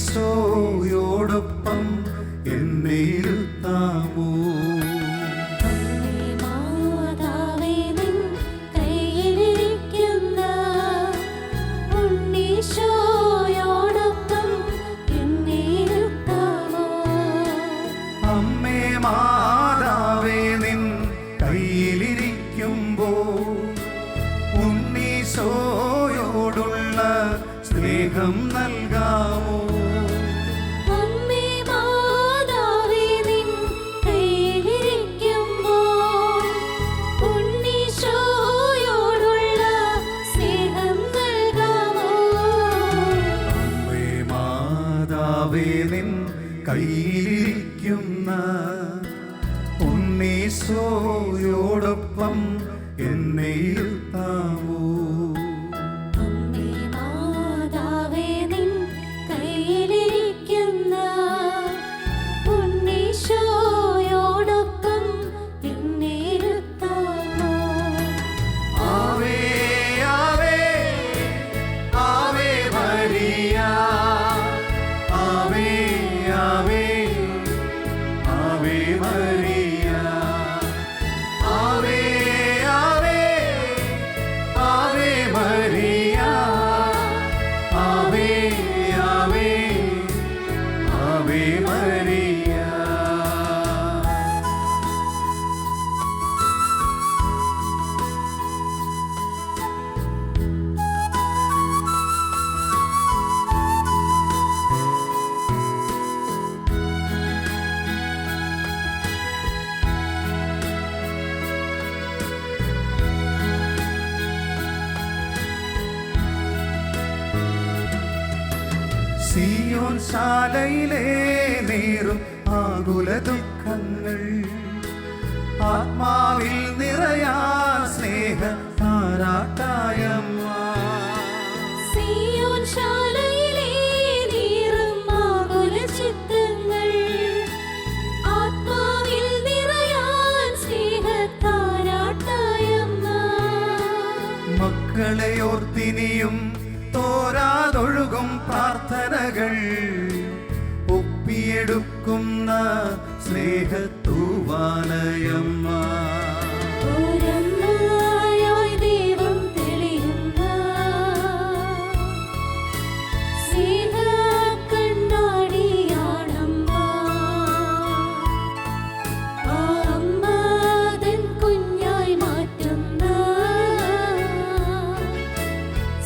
ഉണ്ണീശോയോടൊപ്പം എന്നെ ഇരുത്താമോ? അമ്മേ മാതാവേ നിൻ കയ്യിലിരിക്കുമ്പോൾ ഉണ്ണീശോയോടുള്ള സ്നേഹം നൽകാമോ? അമ്മേ മാതാവേ നിൻ കയ്യിലിരിക്കുമ്പോൾ ഉണ്ണീശോയോടുള്ള സ്നേഹം നൽകാമോ? അമ്മേ മാതാവേ നിൻ കയ്യിലിരിക്കുന്ന ഉണ്ണീശോയോടൊപ്പം എന്നെ ഇരുത്താമോ? അമ്മേ മാതാവേ നിൻ കയ്യിലിരിക്കുന്ന ഉണ്ണീശോയോടൊപ്പം എന്നെ ഇരുത്താമോ? ആവേ ആവേ ആവേ മരിയ, ആവേ ആവേ ആവേ മരിയ, ആവേ ആവേ ആവേ മരിയ, ആവേ ആവേ ആവേ മരിയ. സിയോൻ ശാലയിലെ നേരും ആകുല ദുഃഖങ്ങൾ ആത്മാവിൽ നിറയാൻ സ്നേഹ താരാട്ടായമ്മ. സിയോൻ ശാലയിലെ നീറും ആകുല ചിത്തങ്ങൾ ആത്മാവിൽ നിറയാൻ സ്നേഹത്താരാട്ടായമ്മ. മക്കളെ ഓർത്തിനിയും തോരാതൊഴുകും പ്രാർത്ഥനകൾ ഒപ്പിയെടുക്കുന്ന സ്നേഹത്തൂവാലയമ്മ. ഒരമ്മയായി ദൈവം തെളിയുന്ന സ്നേഹക്കണ്ണാടിയാണമ്മ. ആ അമ്മ തൻ കുഞ്ഞായി മാറ്റുന്ന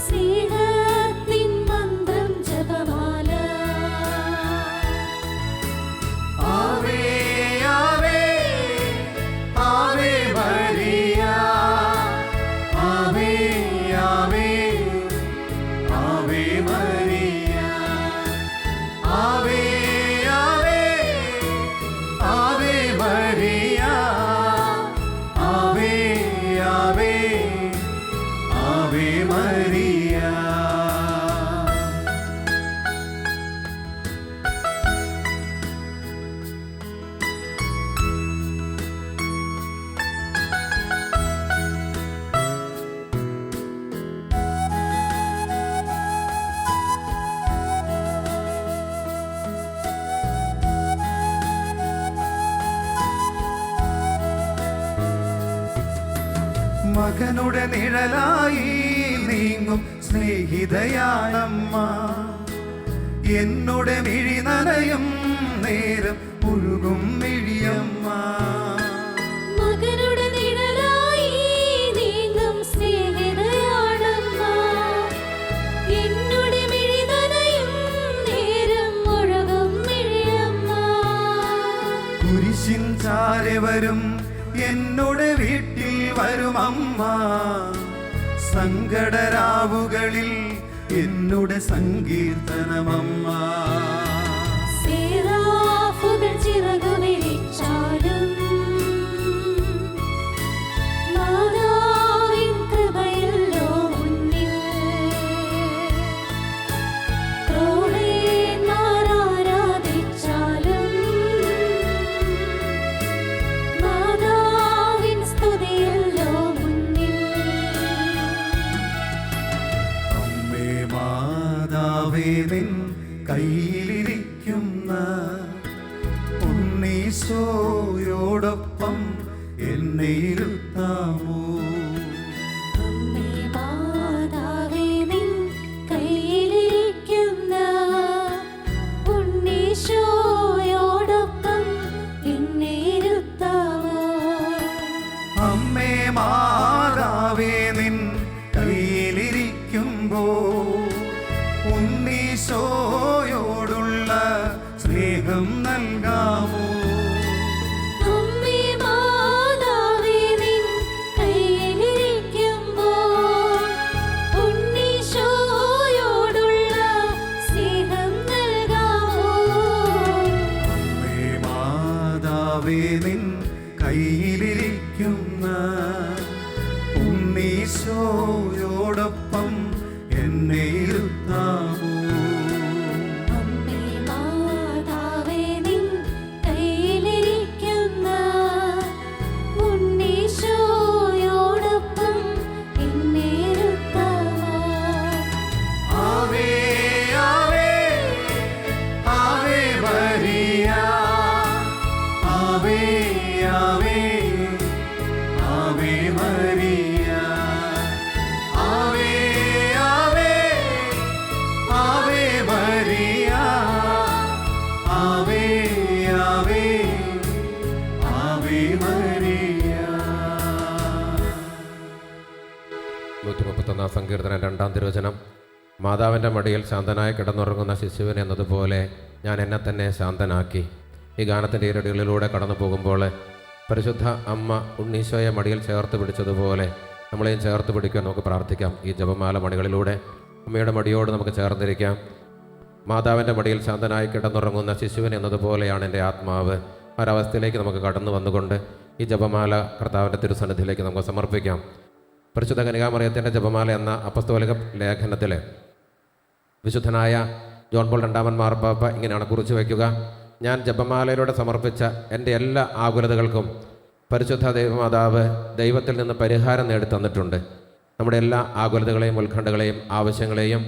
സ്നേഹത്തിൻ മന്ത്രം ജപമാല. ആവേ ആവേ ആവേ മരിയ, ആവേ ആവേ ആവേ മരിയ, ആവേ ആവേ ആവേ മരിയ, ആവേ ആവേ ആവേ മരിയ. മകനുടെ നിഴലായി നീങ്ങും സ്നേഹിതയാണമ്മ. എന്നോട് മിഴി നനയും നേരം ഒഴുകും മിഴിയമ്മ. മകനുടെ നിഴലായി നീങ്ങും സ്നേഹിതയാണമ്മ. എന്നോട് മിഴി നനയും നേരം ഒഴുകും മിഴിയമ്മ. കുരിശിൻ ചാരെ വരും എന്നോട് വീട്ടിൽ വരും അമ്മ. സങ്കടരാവുകളിൽ എന്നോട് സങ്കീർത്തനമമ്മ. സേറാഫുകൾ ചിറകു വിരിച്ചാലും മാതാവിൻ കൃപയല്ലോ മുന്നിൽ. ക്രൂരന്മാർ ആരാധിച്ചാലും മാതാവിൻ സ്തുതിയല്ലോ മുന്നിൽ. അമ്മേ മാതാവേ നിൻ കയ്യിലിരിക്കുന്ന ഉണ്ണീശോയോടൊപ്പം എന്നെ ഇരുത്താമോ? അമ്മേ മാതാവേ നിൻ കയ്യിലിരിക്കുന്ന ഉണ്ണീശോയോടൊപ്പം എന്നെ ഇരുത്താമോ? അമ്മേ മാതാവേ നിൻ കയ്യിലിരിക്കുമ്പോ ഉണ്ണീശോയോടുള്ള സ്നേഹം നൽകാമോ? അമ്മേ മാതാവേ നിൻ കയ്യിലിരിക്കുമ്പോൾ ഉണ്ണീശോയോടുള്ള സ്നേഹം നൽകാമോ? അമ്മേ മാതാവേ നിൻ കയ്യിലിരിക്കുന്ന ഉണ്ണീശോയോടൊപ്പം എന്നെ ഇരുത്താമോ? അമ്മേ മാതാവേ നിൻ കയ്യിലിരിക്കുന്ന ഉണ്ണീശോയോടൊപ്പം എന്നെ ഇരുത്താമോ? ആവേ ആവേ ആവേ മരിയ, ആവേ ആവേ ആവേ മരിയ, ആവേ ആവേ ആവേ മരിയ, ആവേ ആവേ ആവേ മരിയ. 131 സങ്കീർത്തനം 2-ാം തിരുവചനം. മാതാവിൻ്റെ മടിയിൽ ശാന്തനായി കിടന്നുറങ്ങുന്ന ശിശുവിൻ എന്നതുപോലെ ഞാൻ എന്നെ തന്നെ ശാന്തനാക്കി. ഈ ഗാനത്തിൻ്റെ ഇരടികളിലൂടെ കടന്നു പോകുമ്പോൾ പരിശുദ്ധ അമ്മ ഉണ്ണീശോയെ മടിയിൽ ചേർത്ത് പിടിച്ചതുപോലെ നമ്മളെയും ചേർത്ത് പിടിക്കാൻ നമുക്ക് പ്രാർത്ഥിക്കാം. ഈ ജപമാല മണികളിലൂടെ അമ്മയുടെ മടിയോട് നമുക്ക് ചേർന്നിരിക്കാം. മാതാവിൻ്റെ മടിയിൽ ശാന്തനായി കിടന്നുറങ്ങുന്ന ശിശുവിൻ എന്നതുപോലെയാണ് എൻ്റെ ആത്മാവ്. ഒരവസ്ഥയിലേക്ക് നമുക്ക് കടന്നു വന്നുകൊണ്ട് ഈ ജപമാല കർത്താവിൻ്റെ തിരുസന്നിധിയിലേക്ക് നമുക്ക് സമർപ്പിക്കാം. പരിശുദ്ധ കന്യകാമറിയത്തിൻ്റെ ജപമാല എന്ന അപ്പസ്തോലിക ലേഖനത്തിൽ വിശുദ്ധനായ ജോൺ പോൾ രണ്ടാമൻ മാർപ്പാപ്പ ഇങ്ങനെയാണ് കുറിച്ച് വയ്ക്കുക: ഞാൻ ജപമാലയിലൂടെ സമർപ്പിച്ച എൻ്റെ എല്ലാ ആകുലതകൾക്കും പരിശുദ്ധ ദൈവമാതാവ് ദൈവത്തിൽ നിന്ന് പരിഹാരം നേടിത്തന്നിട്ടുണ്ട്. നമ്മുടെ എല്ലാ ആകുലതകളെയും ഉത്കണ്ഠകളെയും ആവശ്യങ്ങളെയും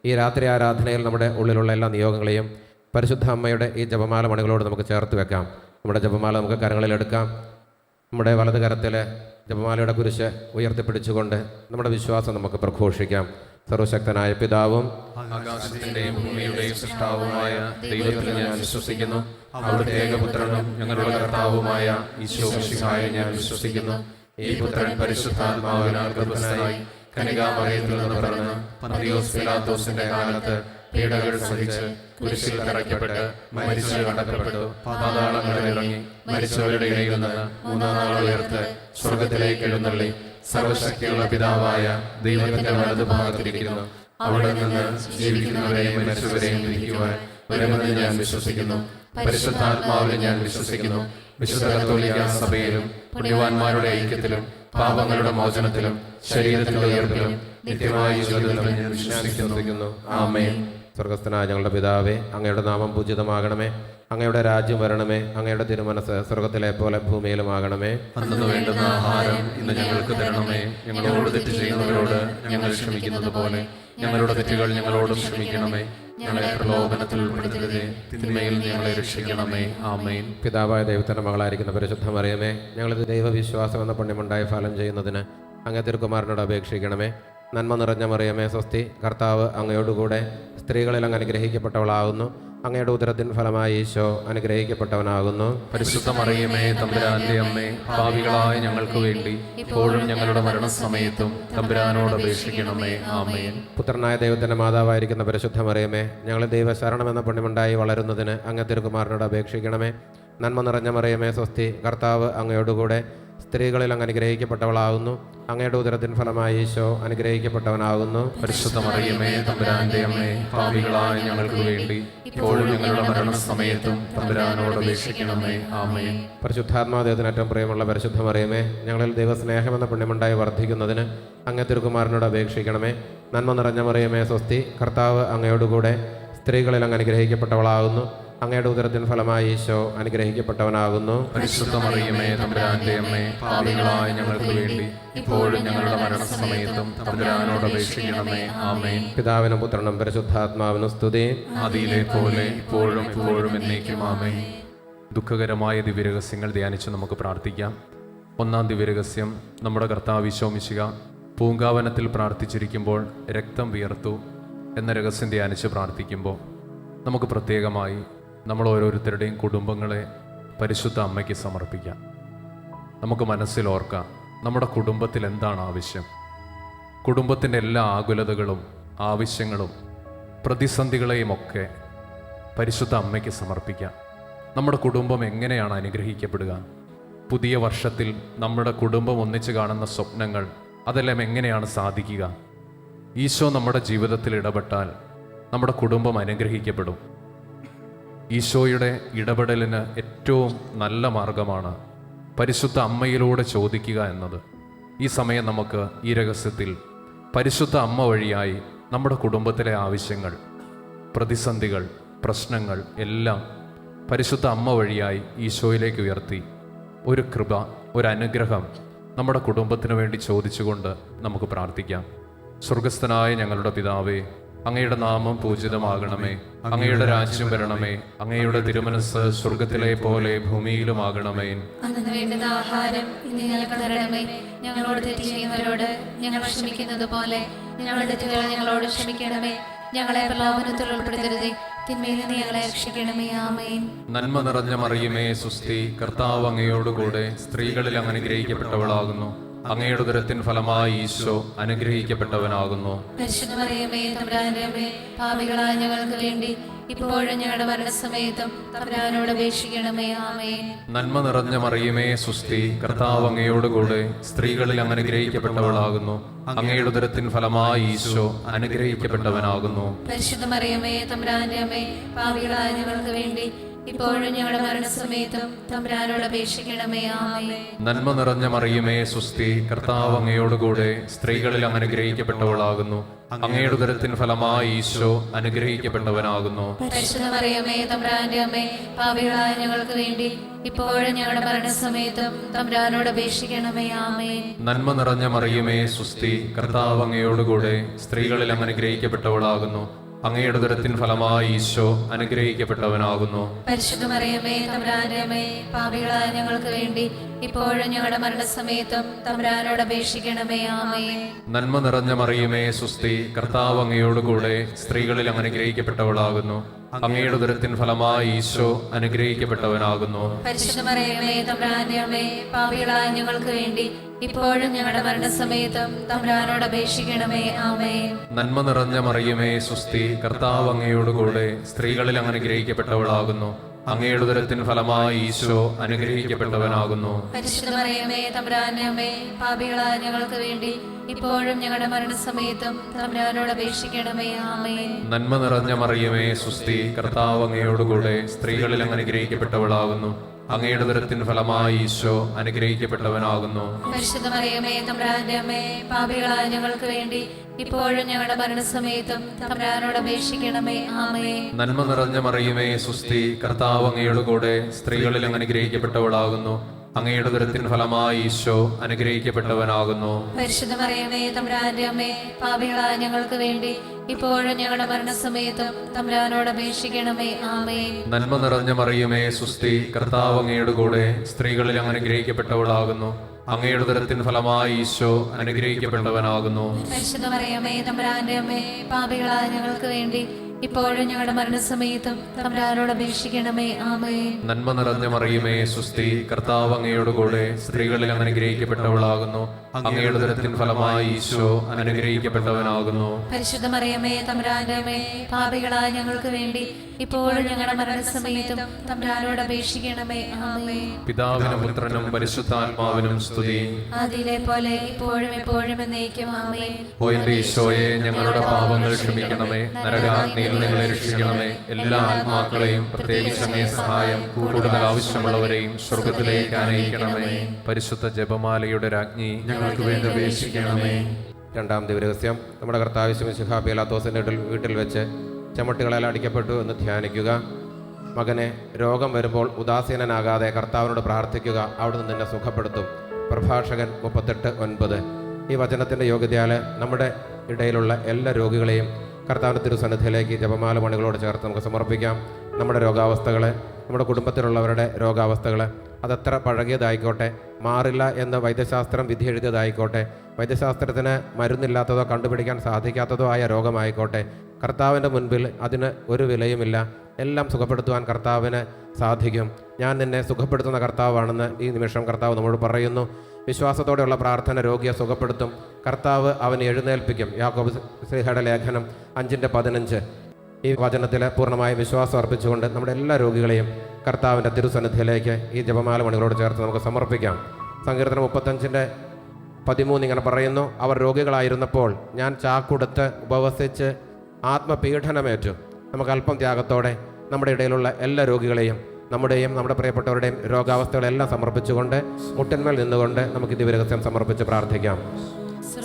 ഈ രാത്രി ആരാധനയിൽ നമ്മുടെ ഉള്ളിലുള്ള എല്ലാ നിയോഗങ്ങളെയും പരിശുദ്ധ അമ്മയുടെ ഈ ജപമാല മണികളോട് നമുക്ക് ചേർത്ത് വെക്കാം. നമ്മുടെ ജപമാല നമുക്ക് കരങ്ങളിലെടുക്കാം. നമ്മുടെ വലത് കരത്തിൽ ജപമാലയുടെ കുരിശ് ഉയർത്തിപ്പിടിച്ചുകൊണ്ട് നമ്മുടെ വിശ്വാസം നമുക്ക് പ്രഘോഷിക്കാം. സർവശക്തനായ പിതാവും ആകാശത്തിന്റെയും ഭൂമിയുടെയും സൃഷ്ടാവുമായ ദൈവത്തിൽ ഞാൻ വിശ്വസിക്കുന്നു. അവിടുത്തെ ഏകപുത്രനും ഞങ്ങളുടെ കർത്താവുമായ ഈശോ മിശിഹായെ ഞാൻ വിശ്വസിക്കുന്നു. ഈ പുത്രൻ പരിശുദ്ധാത്മാവിനാൽ ഗർഭസ്ഥനായി കന്യകാമറിയത്തിൽ നിന്ന് പിറന്ന് പന്തിയോസ് പിലാത്തോസിന്റെ കാലത്ത് പീഡകൾ സഹിച്ച് കുരിശിൽ തറയ്ക്കപ്പെട്ട് മരിച്ചു അടക്കപ്പെട്ടു, പാതാളങ്ങളിൽ ഇറങ്ങി മരിച്ചവരുടെ ഇടയിൽ നിന്ന് 3-ാം നാൾ ഉയർത്ത് സ്വർഗത്തിലേക്ക് എഴുന്നള്ളി സർവശക്തിയുള്ള പിതാവായ ദൈവത്തിന്റെ വലതുഭാഗത്തിരിക്കുന്നു. അവിടെ നിന്ന് ജീവിക്കുന്നവരെയും മരിച്ചവരെയും വിധിക്കുവാൻ വരുമെന്ന് ഞാൻ വിശ്വസിക്കുന്നു. പരിശുദ്ധാത്മാവിനെ ഞാൻ വിശ്വസിക്കുന്നു. വിശുദ്ധ കത്തോലിക്ക സഭയിലും പുണ്യവാന്മാരുടെ ഐക്യത്തിലും പാപങ്ങളുടെ മോചനത്തിലും ശരീരത്തിന്റെ ഉയർപ്പിലും നിത്യമായ ജീവിതത്തിലും ഞാൻ വിശ്വസിക്കുന്നു. ആമേൻ. സ്വർഗസ്ഥനായ ഞങ്ങളുടെ പിതാവേ, അങ്ങയുടെ നാമം പൂജിതമാകണമേ. അങ്ങയുടെ രാജ്യം വരണമേ. അങ്ങയുടെ തിരുമനസ് സ്വർഗത്തിലെ പോലെ ഭൂമിയിലുമാകണമേ. അന്നു വേണ്ടുന്ന ആഹാരം ഇന്ന് ഞങ്ങൾക്ക് തരണമേ. ഞങ്ങളോട് തെറ്റ് ചെയ്യുന്നവരോട് ഞങ്ങൾ ക്ഷമിക്കുന്നത് പോലെ ഞങ്ങളുടെ തെറ്റുകൾ ഞങ്ങളോടും ക്ഷമിക്കണമേ. ഞങ്ങളെ പ്രലോഭനത്തിൽ ഉൾപ്പെടുത്തരുതേ, തിന്മയിൽ ഞങ്ങളെ രക്ഷിക്കണമേ. ആമേൻ. പിതാവായ ദൈവത്തിൻ്റെ മകളായിരിക്കുന്ന പരിശുദ്ധ മറിയമേ, ഞങ്ങളിത് ദൈവവിശ്വാസം എന്ന പുണ്യമുണ്ടായി ഫലം ചെയ്യുന്നതിന് അങ്ങേ തിരുക്കുമാരനോട് അപേക്ഷിക്കണമേ. നന്മ നിറഞ്ഞ മറിയമേ സ്വസ്തി, കർത്താവ് അങ്ങയോടുകൂടെ സ്ത്രീകളിൽ അങ്ങ് അനുഗ്രഹിക്കപ്പെട്ടവളാകുന്നു. അങ്ങയുടെ ഉദരത്തിൻ ഫലമായി ഈശോ അനുഗ്രഹിക്കപ്പെട്ടവനാകുന്നു. പരിശുദ്ധ മറിയമേ, തമ്പുരാന്റെ അമ്മേ, പാപികളായ ഞങ്ങൾക്ക് വേണ്ടി ഇപ്പോഴും ഞങ്ങളുടെ മരണസമയത്തും തമ്പുരാനോട് അപേക്ഷിക്കണമേ. ആമേൻ. പുത്രനായ ദൈവത്തിൻ്റെ മാതാവായിരിക്കുന്ന പരിശുദ്ധ മറിയമേ, ഞങ്ങൾ ദൈവശരണം എന്ന പുണ്യമുണ്ടായി വളരുന്നതിന് അങ്ങ് തിരുക്കുമാരനോട് അപേക്ഷിക്കണമേ. നന്മ നിറഞ്ഞ മറിയമേ സ്വസ്തി, കർത്താവ് അങ്ങയോടുകൂടെ സ്ത്രീകളിൽ അങ്ങ് അനുഗ്രഹിക്കപ്പെട്ടവളാകുന്നു. അങ്ങയുടെ ഉദരത്തിൻ ഫലമായി ഈശോ അനുഗ്രഹിക്കപ്പെട്ടവനാകുന്നു. പരിശുദ്ധ മറിയമേ, തമ്പുരാന്റെ അമ്മേ, പാപികളായ ഞങ്ങൾക്ക് വേണ്ടി ഇപ്പോഴും ഞങ്ങളുടെ മരണസമയത്തും തമ്പുരാനോട് അപേക്ഷിക്കണമേ. ആമേൻ. പരിശുദ്ധാത്മാദേവത്തിന് ഏറ്റവും പ്രിയമുള്ള പരിശുദ്ധ മറിയമേ, ഞങ്ങളിൽ ദൈവസ്നേഹമെന്ന പുണ്യമുണ്ടായി വർദ്ധിക്കുന്നതിന് അങ്ങേ തിരുക്കുമാരനോട് അപേക്ഷിക്കണമേ. നന്മ നിറഞ്ഞ മറിയമേ സ്വസ്തി, കർത്താവ് അങ്ങയോടുകൂടെ സ്ത്രീകളിൽ അങ്ങ് അനുഗ്രഹിക്കപ്പെട്ടവളാകുന്നു. അങ്ങയുടെ ഉദരത്തിൻ ഫലമായി ഈശോ അനുഗ്രഹിക്കപ്പെട്ടവനാകുന്നു. പരിശുദ്ധ മറിയമേ തമ്പുരാന്റെ അമ്മേ, പാപികളായ ഞങ്ങൾക്ക് വേണ്ടി ഇപ്പോഴും ഞങ്ങളുടെ മരണസമയത്തും തമ്പുരാനോട് അപേക്ഷിക്കണമേ. ആമേൻ. പിതാവിനും പുത്രനും പരിശുദ്ധാത്മാവിനും സ്തുതി. ആദിയിലെ പോലെ ഇപ്പോഴും എപ്പോഴും എന്നേക്കും. ആമേൻ. ദുഃഖകരമായ ദിവ്യരഹസ്യങ്ങൾ ധ്യാനിച്ച് നമുക്ക് പ്രാർത്ഥിക്കാം. ഒന്നാം ദിവ്യരഹസ്യം, നമ്മുടെ കർത്താവ് ഈശോ മിശിഹ പൂങ്കാവനത്തിൽ പ്രാർത്ഥിച്ചിരിക്കുമ്പോൾ രക്തം വിയർത്തു എന്ന രഹസ്യം ധ്യാനിച്ച് പ്രാർത്ഥിക്കുമ്പോൾ നമുക്ക് പ്രത്യേകമായി നമ്മൾ ഓരോരുത്തരുടെയും കുടുംബങ്ങളെ പരിശുദ്ധ അമ്മയ്ക്ക് സമർപ്പിക്കാം. നമുക്ക് മനസ്സിൽ ഓർക്കാം, നമ്മുടെ കുടുംബത്തിൽ എന്താണ് ആവശ്യം. കുടുംബത്തിൻ്റെ എല്ലാ ആകുലതകളും ആവശ്യങ്ങളും പ്രതിസന്ധികളെയുമൊക്കെ പരിശുദ്ധ അമ്മയ്ക്ക് സമർപ്പിക്കാം. നമ്മുടെ കുടുംബം എങ്ങനെയാണ് അനുഗ്രഹിക്കപ്പെടുക? പുതിയ വർഷത്തിൽ നമ്മുടെ കുടുംബം ഒന്നിച്ച് കാണുന്ന സ്വപ്നങ്ങൾ അതെല്ലാം എങ്ങനെയാണ് സാധിക്കുക? ഈശോ നമ്മുടെ ജീവിതത്തിൽ ഇടപെട്ടാൽ നമ്മുടെ കുടുംബം അനുഗ്രഹിക്കപ്പെടും. ഈശോയുടെ ഇടപെടലിന് ഏറ്റവും നല്ല മാർഗമാണ് പരിശുദ്ധ അമ്മയിലൂടെ ചോദിക്കുക എന്നത്. ഈ സമയം നമുക്ക് ഈ രഹസ്യത്തിൽ പരിശുദ്ധ അമ്മ വഴിയായി നമ്മുടെ കുടുംബത്തിലെ ആവശ്യങ്ങൾ, പ്രതിസന്ധികൾ, പ്രശ്നങ്ങൾ എല്ലാം പരിശുദ്ധ അമ്മ വഴിയായി ഈശോയിലേക്ക് ഉയർത്തി ഒരു കൃപ, ഒരു അനുഗ്രഹം നമ്മുടെ കുടുംബത്തിന് വേണ്ടി ചോദിച്ചുകൊണ്ട് നമുക്ക് പ്രാർത്ഥിക്കാം. സ്വർഗസ്ഥനായ ഞങ്ങളുടെ പിതാവേ, അങ്ങയുടെ നാമം പൂജിതമാകണമേ. അങ്ങയുടെ രാജ്യം വരണമേ. അങ്ങയുടെ തിരുമനസ് സ്വർഗത്തിലെ പോലെ ഭൂമിയിലുമാകണമേ. അന്നു വേണ്ടുന്ന ആഹാരം ഇന്ന് ഞങ്ങൾക്ക് തരണമേ. ഞങ്ങളോട് തെറ്റ് ചെയ്യുന്നവരോട് ഞങ്ങൾ ക്ഷമിക്കുന്നത് പോലെ ഞങ്ങളുടെ തെറ്റുകൾ ഞങ്ങളോട് ക്ഷമിക്കണമേ. ഞങ്ങളെ പ്രലോഭനത്തിൽ ഉൾപ്പെടുത്തരുതേ, തിന്മയിൽ നിന്ന് ഞങ്ങളെ രക്ഷിക്കണമേ. ആമേൻ. നന്മ നിറഞ്ഞ മറിയമേ സുസ്തി, കർത്താവ് അങ്ങയോടുകൂടെ സ്ത്രീകളിൽ അങ്ങ് അനുഗ്രഹിക്കപ്പെട്ടവളാകുന്നു. അങ്ങയുടെ ഉദരത്തിൻ ഫലമായി ഈശോ അനുഗ്രഹിക്കപ്പെട്ടവനാകുന്നു. പരിശുദ്ധ മറിയമേ തമ്പുരാന്റെ അമ്മേ, പാപികളായ ഞങ്ങൾക്ക് വേണ്ടി ഇപ്പോഴും ഞങ്ങളുടെ മരണസമയത്തും തമ്പുരാനോട് അപേക്ഷിക്കണമേ. ആമേൻ. നന്മ നിറഞ്ഞ മറിയമേ സുസ്തി, കർത്താവ് അങ്ങയോടുകൂടെ സ്ത്രീകളിൽ അങ്ങ് അനുഗ്രഹിക്കപ്പെട്ടവളാകുന്നു. അങ്ങയുടെ ഉദരത്തിൻ ഫലമായി ഈശോ അനുഗ്രഹിക്കപ്പെട്ടവനാകുന്നു. പരിശുദ്ധ മറിയമേ തമ്പുരാന്റെ അമ്മേ, പാപികളായ ഞങ്ങൾക്ക് വേണ്ടി ഇപ്പോഴും ഞങ്ങളുടെ മരണസമയത്തും തമ്പുരാനോട് അപേക്ഷിക്കണമേ. ആമേൻ. നന്മ നിറഞ്ഞ മറിയമേ സുസ്തി, കർത്താവ് അങ്ങയോടുകൂടെ സ്ത്രീകളിൽ അങ്ങ് അനുഗ്രഹിക്കപ്പെട്ടവളാകുന്നു. അങ്ങയുടെ ഉദരത്തിൻ ഫലമായി ഈശോ അനുഗ്രഹിക്കപ്പെട്ടവനാകുന്നു. പരിശുദ്ധ മറിയമേ തമ്പുരാന്റെ അമ്മേ, പാപികളായ ഞങ്ങൾക്ക് വേണ്ടി ഇപ്പോഴും ഞങ്ങളുടെ മരണസമയത്തും തമ്പുരാനോട് അപേക്ഷിക്കണമേ. ആമേൻ. നന്മ നിറഞ്ഞ മറിയമേ സുസ്തി, കർത്താവ് അങ്ങയോടുകൂടെ സ്ത്രീകളിൽ അങ്ങ് അനുഗ്രഹിക്കപ്പെട്ടവളാകുന്നു. അങ്ങയുടെ ഉദരത്തിൻ ഫലമായി ഈശോ അനുഗ്രഹിക്കപ്പെട്ടവനാകുന്നു. പരിശുദ്ധ മറിയമേ തമ്പുരാന്റെ അമ്മേ, പാപികളായ ഞങ്ങൾക്ക് വേണ്ടി ഇപ്പോഴും ഞങ്ങളുടെ മരണസമയത്തും തമ്പുരാനോട് അപേക്ഷിക്കണമേ. ആമേൻ. നന്മ നിറഞ്ഞ മറിയമേ സുസ്തി, കർത്താവ് അങ്ങയോടുകൂടെ സ്ത്രീകളിൽ അങ്ങ് അനുഗ്രഹിക്കപ്പെട്ടവളാകുന്നു. അങ്ങയുടെ ഉദരത്തിൻ ഫലമായി ഈശോ അനുഗ്രഹിക്കപ്പെട്ടവനാകുന്നു. പരിശുദ്ധ മറിയമേ തമ്പുരാന്റെ അമ്മേ, പാപികളായ ഞങ്ങൾക്ക് വേണ്ടി ഇപ്പോഴും ഞങ്ങളുടെ മരണസമയത്തും തമ്പുരാനോട് അപേക്ഷിക്കണമേ. ആമേൻ. നന്മ നിറഞ്ഞ മറിയമേ സുസ്തി, കർത്താവ് അങ്ങയോടുകൂടെ സ്ത്രീകളിൽ അങ്ങ് അനുഗ്രഹിക്കപ്പെട്ടവളാകുന്നു. അങ്ങയുടെ ഉദരത്തിൻ ഫലമായി ഈശോ അനുഗ്രഹിക്കപ്പെട്ടവനാകുന്നു. പരിശുദ്ധ മറിയമേ തമ്പുരാന്റെ അമ്മേ, പാപികളായ ഞങ്ങൾക്ക് വേണ്ടി ഇപ്പോഴും ഞങ്ങളുടെ മരണസമയത്തും തമ്പുരാനോട് അപേക്ഷിക്കണമേ. ആമേൻ. നന്മ നിറഞ്ഞ മറിയമേ സുസ്തി, കർത്താവ് അങ്ങയോടുകൂടെ സ്ത്രീകളിൽ അങ്ങ് അനുഗ്രഹിക്കപ്പെട്ടവളാകുന്നു. അങ്ങയുടെ ഉദരത്തിൻ ഫലമായി ഈശോ അനുഗ്രഹിക്കപ്പെട്ടവനാകുന്നു. പരിശുദ്ധ മറിയമേ തമ്പുരാന്റെ അമ്മേ, പാപികളായ ഞങ്ങൾക്ക് വേണ്ടി ഇപ്പോഴും ഞങ്ങളുടെ മരണസമയത്തും തമ്പുരാനോട് അപേക്ഷിക്കണമേ. ആമേൻ. നന്മ നിറഞ്ഞ മറിയമേ സുസ്തി, കർത്താവ് അങ്ങയോടുകൂടെ സ്ത്രീകളിൽ അങ്ങ് അനുഗ്രഹിക്കപ്പെട്ടവളാകുന്നു. അങ്ങയുടെ ഉദരത്തിൻ ഫലമായി ഈശോ അനുഗ്രഹിക്കപ്പെട്ടവനാകുന്നു. പരിശുദ്ധ മറിയമേ തമ്പുരാന്റെ അമ്മേ, പാപികളായ ഞങ്ങൾക്ക് വേണ്ടി ഇപ്പോഴും ഞങ്ങളുടെ മരണസമയത്തും തമ്പുരാനോട് അപേക്ഷിക്കണമേ. ആമേൻ. നന്മ നിറഞ്ഞ മറിയമേ സുസ്തി, കർത്താവ് അങ്ങയോടുകൂടെ സ്ത്രീകളിൽ അങ്ങ് അനുഗ്രഹിക്കപ്പെട്ടവളാകുന്നു. അങ്ങയുടെ ഉദരത്തിൻ ഫലമായി ഈശോ അനുഗ്രഹിക്കപ്പെട്ടവനാകുന്നു. പരിശുദ്ധ മറിയമേ തമ്പുരാന്റെ അമ്മേ, പാപികളായ ഞങ്ങൾക്ക് വേണ്ടി ഇപ്പോഴും ഞങ്ങളുടെ മരണസമയത്തും തമ്പുരാനോട് അപേക്ഷിക്കണമേ. ആമേൻ. നന്മ നിറഞ്ഞ മറിയമേ സുസ്തി, കർത്താവ് അങ്ങയോടുകൂടെ സ്ത്രീകളിൽ അങ്ങ് അനുഗ്രഹിക്കപ്പെട്ടവളാകുന്നു. അങ്ങയുടെ ഉദരത്തിൻ ഫലമായി ഈശോ അനുഗ്രഹിക്കപ്പെട്ടവനാകുന്നു. പരിശുദ്ധ മറിയമേ തമ്പുരാന്റെ അമ്മേ, പാപികളായ ഞങ്ങൾക്ക് വേണ്ടി ഇപ്പോഴും ഞങ്ങളുടെ മരണസമയത്തും തമ്പുരാനോട് അപേക്ഷിക്കണമേ. ആമേൻ. പിതാവിനും പുത്രനും പരിശുദ്ധാത്മാവിനും സ്തുതി. ആദിയിലെ പോലെ ഇപ്പോഴും എപ്പോഴും എന്നേക്കും. ആമേൻ. ഓ എന്റെ ഈശോയെ, ഞങ്ങളുടെ പാപങ്ങൾ ക്ഷമിക്കണമേ. നരകാഗ്നിയിൽ നിങ്ങളെ രക്ഷിക്കണമേ. എല്ലാ ആത്മാക്കളെയും പ്രത്യേകിച്ച് അങ്ങേ സഹായം കൂടുതൽ ആവശ്യമുള്ളവരെയും സ്വർഗത്തിലേക്ക് അനയിക്കണമേ. പരിശുദ്ധ ജപമാലയുടെ രാജ്ഞി ഞങ്ങൾക്ക് വേണ്ടി അപേക്ഷിക്കണമേ. രണ്ടാം ദിവരഹസ്യം, നമ്മുടെ കർത്താവ് മിശിഹാ പീലാത്തോസിന്റെ വീട്ടിൽ വെച്ച് ചമ്മട്ടികളാൽ അടിക്കപ്പെട്ടു എന്ന് ധ്യാനിക്കുക. മകനെ, രോഗം വരുമ്പോൾ ഉദാസീനനാകാതെ കർത്താവിനോട് പ്രാർത്ഥിക്കുക, അവിടുന്ന് നിന്നെ സുഖപ്പെടുത്തും. പ്രഭാഷകൻ 38:9. ഈ വചനത്തിൻ്റെ യോഗ്യതയാൽ നമ്മുടെ ഇടയിലുള്ള എല്ലാ രോഗികളെയും കർത്താവിൻ്റെ തിരുസന്നിധിയിലേക്ക് ജപമാല മണികളോട് ചേർത്ത് നമുക്ക് സമർപ്പിക്കാം. നമ്മുടെ രോഗാവസ്ഥകളെ, നമ്മുടെ കുടുംബത്തിലുള്ളവരുടെ രോഗാവസ്ഥകളെ, അതെത്ര പഴകിയതായിക്കോട്ടെ, മാറില്ല എന്ന് വൈദ്യശാസ്ത്രം വിധി എഴുതിയതായിക്കോട്ടെ, വൈദ്യശാസ്ത്രത്തിന് മരുന്നില്ലാത്തതോ കണ്ടുപിടിക്കാൻ സാധിക്കാത്തതോ ആയ രോഗമായിക്കോട്ടെ, കർത്താവിൻ്റെ മുൻപിൽ അതിന് ഒരു വിലയുമില്ല. എല്ലാം സുഖപ്പെടുത്തുവാൻ കർത്താവിന് സാധിക്കും. ഞാൻ നിന്നെ സുഖപ്പെടുത്തുന്ന കർത്താവാണെന്ന് ഈ നിമിഷം കർത്താവ് നമ്മോട് പറയുന്നു. വിശ്വാസത്തോടെയുള്ള പ്രാർത്ഥന രോഗിയെ സുഖപ്പെടുത്തും. കർത്താവ് അവനെ എഴുന്നേൽപ്പിക്കും. യാക്കോബ് ശ്ലീഹയുടെ ലേഖനം 5:15. ഈ വചനത്തിൽ പൂർണ്ണമായ വിശ്വാസം അർപ്പിച്ചുകൊണ്ട് നമ്മുടെ എല്ലാ രോഗികളെയും കർത്താവിൻ്റെ തിരുസന്നിധിയിലേക്ക് ഈ ജപമാല മണികളോട് ചേർത്ത് നമുക്ക് സമർപ്പിക്കാം. സങ്കീർത്തനം 35:13 ഇങ്ങനെ പറയുന്നു: അവർ രോഗികളായിരുന്നപ്പോൾ ഞാൻ ചാക്കുടുത്ത് ഉപവസിച്ച് ആത്മപീഡനമേറ്റു. നമുക്ക് അല്പം ത്യാഗത്തോടെ നമ്മുടെ ഇടയിലുള്ള എല്ലാ രോഗികളെയും, നമ്മുടെയും നമ്മുടെ പ്രിയപ്പെട്ടവരുടെയും രോഗാവസ്ഥകളെല്ലാം സമർപ്പിച്ചുകൊണ്ട് മുട്ടന്മേൽ നിന്നുകൊണ്ട് നമുക്ക് ദിവ്യരഹസ്യം സമർപ്പിച്ച് പ്രാർത്ഥിക്കാം.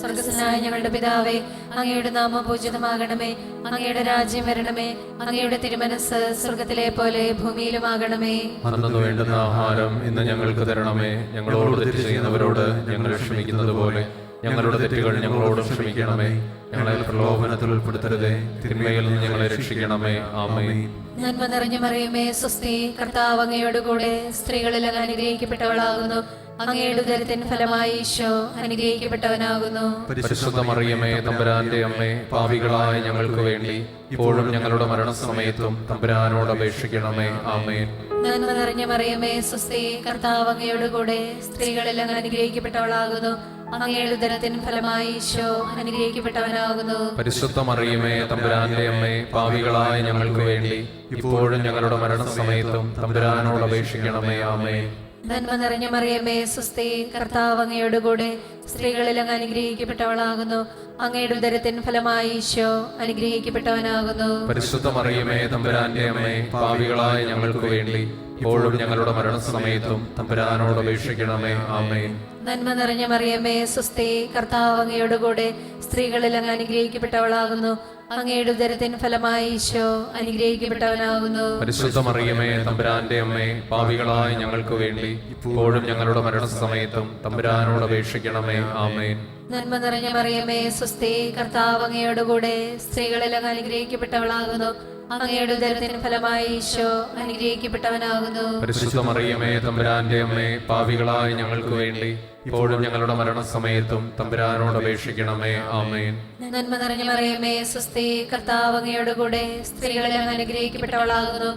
സ്വർഗ്ഗസ്ഥനായ ഞങ്ങളുടെ പിതാവേ, അങ്ങയുടെ നാമം പൂജിതമാകണമേ. അങ്ങയുടെ രാജ്യം വരണമേ. അങ്ങയുടെ തിരുമനസ്സ് സ്വർഗ്ഗത്തിലെ പോലെ ഭൂമിയിലുമാകണമേ. അന്നു വേണ്ടുന്ന ആഹാരം ഇന്ന് ഞങ്ങൾക്ക് തരണമേ. ഞങ്ങളോട് തെറ്റ് ചെയ്യുന്നവരോട് ഞങ്ങൾ ക്ഷമിക്കുന്നത് പോലെ ഞങ്ങളുടെ തെറ്റുകൾ ഞങ്ങളോട് ക്ഷമിക്കണമേ. ഞങ്ങളെ പ്രലോഭനത്തിൽ ഉൾപ്പെടുത്തരുതേ, തിന്മയിൽ നിന്ന് ഞങ്ങളെ രക്ഷിക്കണമേ. ആമേൻ. നന്മ നിറഞ്ഞ മറിയമേ, സ്വസ്തി, കർത്താവ് അങ്ങയോടുകൂടെ സ്ത്രീകളിൽ അങ്ങ് അനുഗ്രഹിക്കപ്പെട്ടവളാകുന്നു. അങ്ങയുടെ ഉദരത്തിൻ ഫലമായി ഈശോ അനുഗ്രഹിക്കപ്പെട്ടവനാകുന്നു. പരിശുദ്ധ മറിയമേ, തമ്പുരാന്റെ അമ്മേ, പാപികളായ ഞങ്ങൾക്ക് വേണ്ടി ഇപ്പോഴും ഞങ്ങളുടെ മരണസമയത്തും തമ്പുരാനോട് അപേക്ഷിക്കണമേ. ആമേൻ. നന്മ നിറഞ്ഞ മറിയമേ, സ്വസ്തി, കർത്താവ് അങ്ങയോടുകൂടെ സ്ത്രീകളിൽ അങ്ങ് അനുഗ്രഹിക്കപ്പെട്ടവളാകുന്നു. അങ്ങയുടെ ഉദരത്തിൻ ഫലമായി ഈശോ അനുഗ്രഹിക്കപ്പെട്ടവനാകുന്നു. പരിശുദ്ധ മറിയമേ, തമ്പുരാന്റെ അമ്മേ, പാപികളായ ഞങ്ങൾക്ക് വേണ്ടി ഇപ്പോഴും ഞങ്ങളുടെ മരണസമയത്തും തമ്പുരാനോട് അപേക്ഷിക്കണമേ. ആമേൻ. നന്മ നിറഞ്ഞ മറിയമേ, സ്വസ്തി, കർത്താവ് അങ്ങയോടുകൂടെ സ്ത്രീകളിൽ അങ്ങ് അനുഗ്രഹിക്കപ്പെട്ടവളാകുന്നു. അങ്ങയുടെ ഉദരത്തിൻ ഫലമായി ഈശോ അനുഗ്രഹിക്കപ്പെട്ടവനാകുന്നു. പരിശുദ്ധ മറിയമേ, തമ്പുരാന്റെ അമ്മേ, പാപികളായ ഞങ്ങൾക്ക് വേണ്ടി ഇപ്പോഴും ഞങ്ങളുടെ മരണസമയത്തും തമ്പുരാനോട് അപേക്ഷിക്കണമേ. ആമേൻ. നന്മ നിറഞ്ഞ മറിയമേ, സ്വസ്തി, കർത്താവ് അങ്ങയോടുകൂടെ സ്ത്രീകളിൽ അങ്ങ് അനുഗ്രഹിക്കപ്പെട്ടവളാകുന്നു. അങ്ങയുടെ ഉദരത്തിൻ ഫലമായി ഈശോ അനുഗ്രഹിക്കപ്പെട്ടവനാകുന്നു. പരിശുദ്ധ മറിയമേ, തമ്പുരാന്റെ അമ്മേ, പാപികളായ ഞങ്ങൾക്ക് വേണ്ടി ഇപ്പോഴും ഞങ്ങളുടെ മരണസമയത്തും തമ്പുരാനോട് അപേക്ഷിക്കണമേ. ആമേൻ. നന്മ നിറഞ്ഞ മറിയമേ, സ്വസ്തി, കർത്താവ് അങ്ങയോടുകൂടെ സ്ത്രീകളിൽ അങ്ങ് അനുഗ്രഹിക്കപ്പെട്ടവളാകുന്നു. അങ്ങയുടെ ഉദരത്തിൻ ഫലമായി ഈശോ അനുഗ്രഹിക്കപ്പെട്ടവനാകുന്നു. പരിശുദ്ധ മറിയമേ, തമ്പുരാന്റെ അമ്മേ, പാപികളായ ഞങ്ങൾക്ക് വേണ്ടി ഇപ്പോഴും ഞങ്ങളുടെ മരണസമയത്തും തമ്പുരാനോട് അപേക്ഷിക്കണമേ. ആമേൻ. നന്മ നിറഞ്ഞ മറിയമേ, സ്വസ്തി, കർത്താവ് അങ്ങയോടുകൂടെ സ്ത്രീകളിൽ അങ്ങ് അനുഗ്രഹിക്കപ്പെട്ടവളാകുന്നു.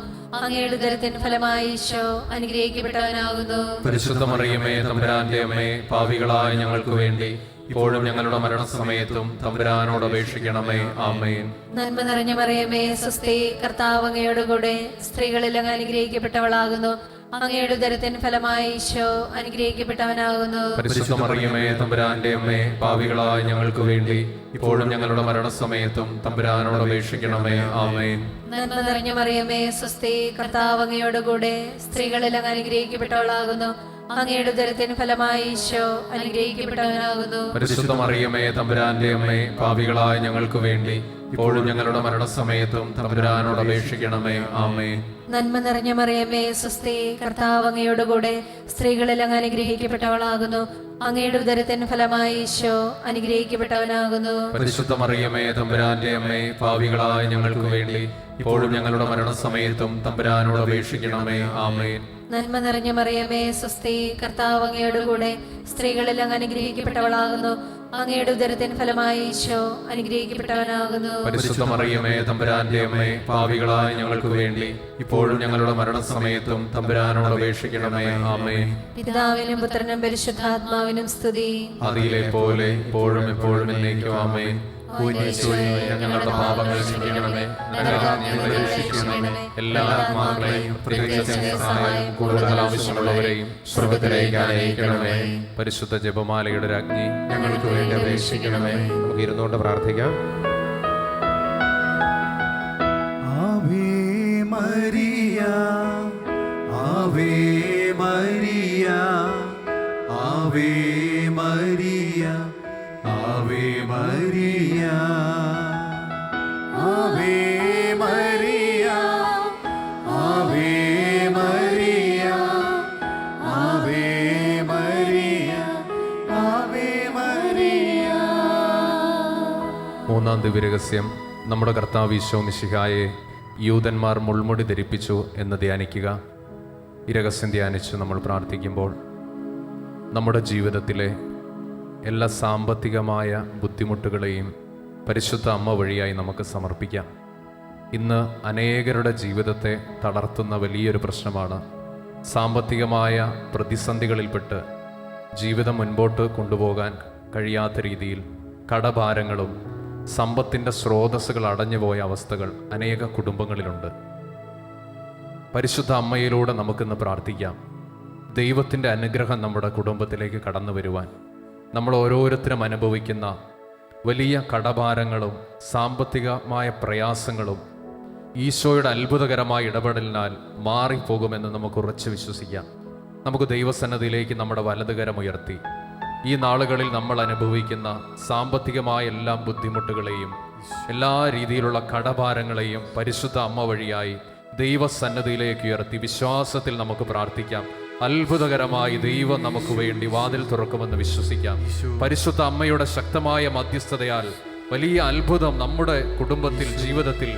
അങ്ങയുടെ ഉദരത്തിൻ ഫലമായി ഈശോ അനുഗ്രഹിക്കപ്പെട്ടവനാകുന്നു. പരിശുദ്ധ മറിയമേ, തമ്പുരാന്റെ അമ്മേ, പാപികളായ ഞങ്ങൾക്ക് വേണ്ടി ഇപ്പോഴും ഞങ്ങളുടെ മരണസമയത്തും തമ്പുരാനോട് അപേക്ഷിക്കണമേ. ആമേൻ. നന്മ നിറഞ്ഞ മറിയമേ, സ്വസ്തി, കർത്താവ് അങ്ങയോടുകൂടെ സ്ത്രീകളിൽ അങ്ങ് അനുഗ്രഹിക്കപ്പെട്ടവളാകുന്നു. അങ്ങയുടെ ഉദരത്തിൻ ഫലമായി ഈശോ അനുഗ്രഹിക്കപ്പെട്ടവനാകുന്നു. പരിശുദ്ധ മറിയമേ, തമ്പുരാന്റെ അമ്മേ, പാപികളായ ഞങ്ങൾക്ക് വേണ്ടി ഇപ്പോഴും ഞങ്ങളുടെ മരണസമയത്തും തമ്പുരാനോട് അപേക്ഷിക്കണമേ. ആമേൻ. നന്മ നിറഞ്ഞ മറിയമേ, സ്വസ്തി, കർത്താവ് അങ്ങയോടുകൂടെ സ്ത്രീകളിൽ അങ്ങ് അനുഗ്രഹിക്കപ്പെട്ടവളാകുന്നു. അങ്ങയുടെ ഉദരത്തിൻ ഫലമായി ഈശോ അനുഗ്രഹിക്കപ്പെട്ടവനാകുന്നു. പരിശുദ്ധ മറിയമേ, തമ്പുരാന്റെ അമ്മേ, പാപികളായ ഞങ്ങൾക്ക് വേണ്ടി ഇപ്പോഴും ഞങ്ങളുടെ മരണസമയത്തും തമ്പുരാനോട് അപേക്ഷിക്കണമേ. ആമേൻ. നന്മ നിറഞ്ഞ മറിയമേ, സ്വസ്തി, കർത്താവ് അങ്ങയോടുകൂടെ സ്ത്രീകളിൽ അങ്ങ് അനുഗ്രഹിക്കപ്പെട്ടവളാകുന്നു. അങ്ങയുടെ ഉദരത്തിൻ ഫലമായി ഈശോ അനുഗ്രഹിക്കപ്പെട്ടവനാകുന്നു. പരിശുദ്ധ മറിയമേ, തമ്പുരാന്റെ അമ്മേ, പാപികളായ ഞങ്ങൾക്ക് വേണ്ടി ഇപ്പോഴും ഞങ്ങളുടെ മരണസമയത്തും തമ്പുരാനോട് അപേക്ഷിക്കണമേ. ആമേൻ. നന്മ നിറഞ്ഞ മറിയമേ, സ്വസ്തി, കർത്താവ് അങ്ങയോടുകൂടെ സ്ത്രീകളിൽ അങ്ങ് അനുഗ്രഹിക്കപ്പെട്ടവളാകുന്നു. അങ്ങയുടെ ഉദരത്തിൻ ഫലമായി ഈശോ അനുഗ്രഹിക്കപ്പെട്ടവനാകുന്നു. പരിശുദ്ധ മറിയമേ, തമ്പുരാന്റെ അമ്മേ, പാപികളായ ഞങ്ങൾക്ക് വേണ്ടി ഇപ്പോഴും ഞങ്ങളുടെ മരണസമയത്തും തമ്പുരാനോട് അപേക്ഷിക്കണമേ. ആമേൻ. പിതാവിനും പുത്രനും പരിശുദ്ധാത്മാവിനും സ്തുതി. അതിലെ പോലെ ഇപ്പോഴും എപ്പോഴും എന്നേക്കും. ആമേൻ. ഞങ്ങളുടെ പാപങ്ങൾ ക്ഷമിക്കണമേ, ഞങ്ങളെ രക്ഷിക്കണമേ. എല്ലാ ആത്മാക്കളെയും പ്രത്യേകിച്ച് സഹായം കൂടുതൽ ആവശ്യമുള്ളവരെയും സ്വർഗ്ഗത്തിലേക്ക് അയക്കണമേ. പരിശുദ്ധ ജപമാലയുടെ രാജ്ഞി ഞങ്ങൾക്ക് വേണ്ടി അപേക്ഷിക്കണമേ. നമുക്ക് ഇരുന്നുകൊണ്ട് പ്രാർത്ഥിക്കാം. Ave Maria, Ave Maria, Ave Maria, Ave Maria, Ave Maria, ആവേ ദിവ്യരഹസ്യം. നമ്മുടെ കർത്താവ് ഈശോ മിശിഹായെ യൂതന്മാർ മുൾമുടി ധരിപ്പിച്ചു എന്ന് ധ്യാനിക്കുക. ഈ രഹസ്യം ധ്യാനിച്ച് നമ്മൾ പ്രാർത്ഥിക്കുമ്പോൾ നമ്മുടെ ജീവിതത്തിലെ എല്ലാ സാമ്പത്തികമായ ബുദ്ധിമുട്ടുകളെയും പരിശുദ്ധ അമ്മ വഴിയായി നമുക്ക് സമർപ്പിക്കാം. ഇന്ന് അനേകരുടെ ജീവിതത്തെ തളർത്തുന്ന വലിയൊരു പ്രശ്നമാണ് സാമ്പത്തികമായ പ്രതിസന്ധികളിൽപ്പെട്ട് ജീവിതം മുൻപോട്ട് കൊണ്ടുപോകാൻ കഴിയാത്ത രീതിയിൽ കടഭാരങ്ങളും സമ്പത്തിൻ്റെ സ്രോതസ്സുകൾ അടഞ്ഞുപോയ അവസ്ഥകൾ അനേക കുടുംബങ്ങളിലുണ്ട്. പരിശുദ്ധ അമ്മയിലൂടെ നമുക്കിന്ന് പ്രാർത്ഥിക്കാം, ദൈവത്തിൻ്റെ അനുഗ്രഹം നമ്മുടെ കുടുംബത്തിലേക്ക് കടന്നു വരുവാൻ. നമ്മൾ ഓരോരുത്തരും അനുഭവിക്കുന്ന വലിയ കടഭാരങ്ങളും സാമ്പത്തികമായ പ്രയാസങ്ങളും ഈശോയുടെ അത്ഭുതകരമായ ഇടപെടലിനാൽ മാറിപ്പോകുമെന്ന് നമുക്ക് ഉറച്ചു വിശ്വസിക്കാം. നമുക്ക് ദൈവസന്നദ്ധിയിലേക്ക് നമ്മുടെ വലതുകരം ഉയർത്തി ഈ നാളുകളിൽ നമ്മൾ അനുഭവിക്കുന്ന സാമ്പത്തികമായ എല്ലാ ബുദ്ധിമുട്ടുകളെയും എല്ലാ രീതിയിലുള്ള കടഭാരങ്ങളെയും പരിശുദ്ധ അമ്മ വഴിയായി ദൈവസന്നദ്ധിയിലേക്ക് ഉയർത്തി വിശ്വാസത്തിൽ നമുക്ക് പ്രാർത്ഥിക്കാം. അത്ഭുതകരമായി ദൈവം നമുക്ക് വേണ്ടി വാതിൽ തുറക്കുമെന്ന് വിശ്വസിക്കാം. പരിശുദ്ധ അമ്മയുടെ ശക്തമായ മധ്യസ്ഥതയാൽ വലിയ അത്ഭുതം നമ്മുടെ കുടുംബത്തിൽ, ജീവിതത്തിൽ,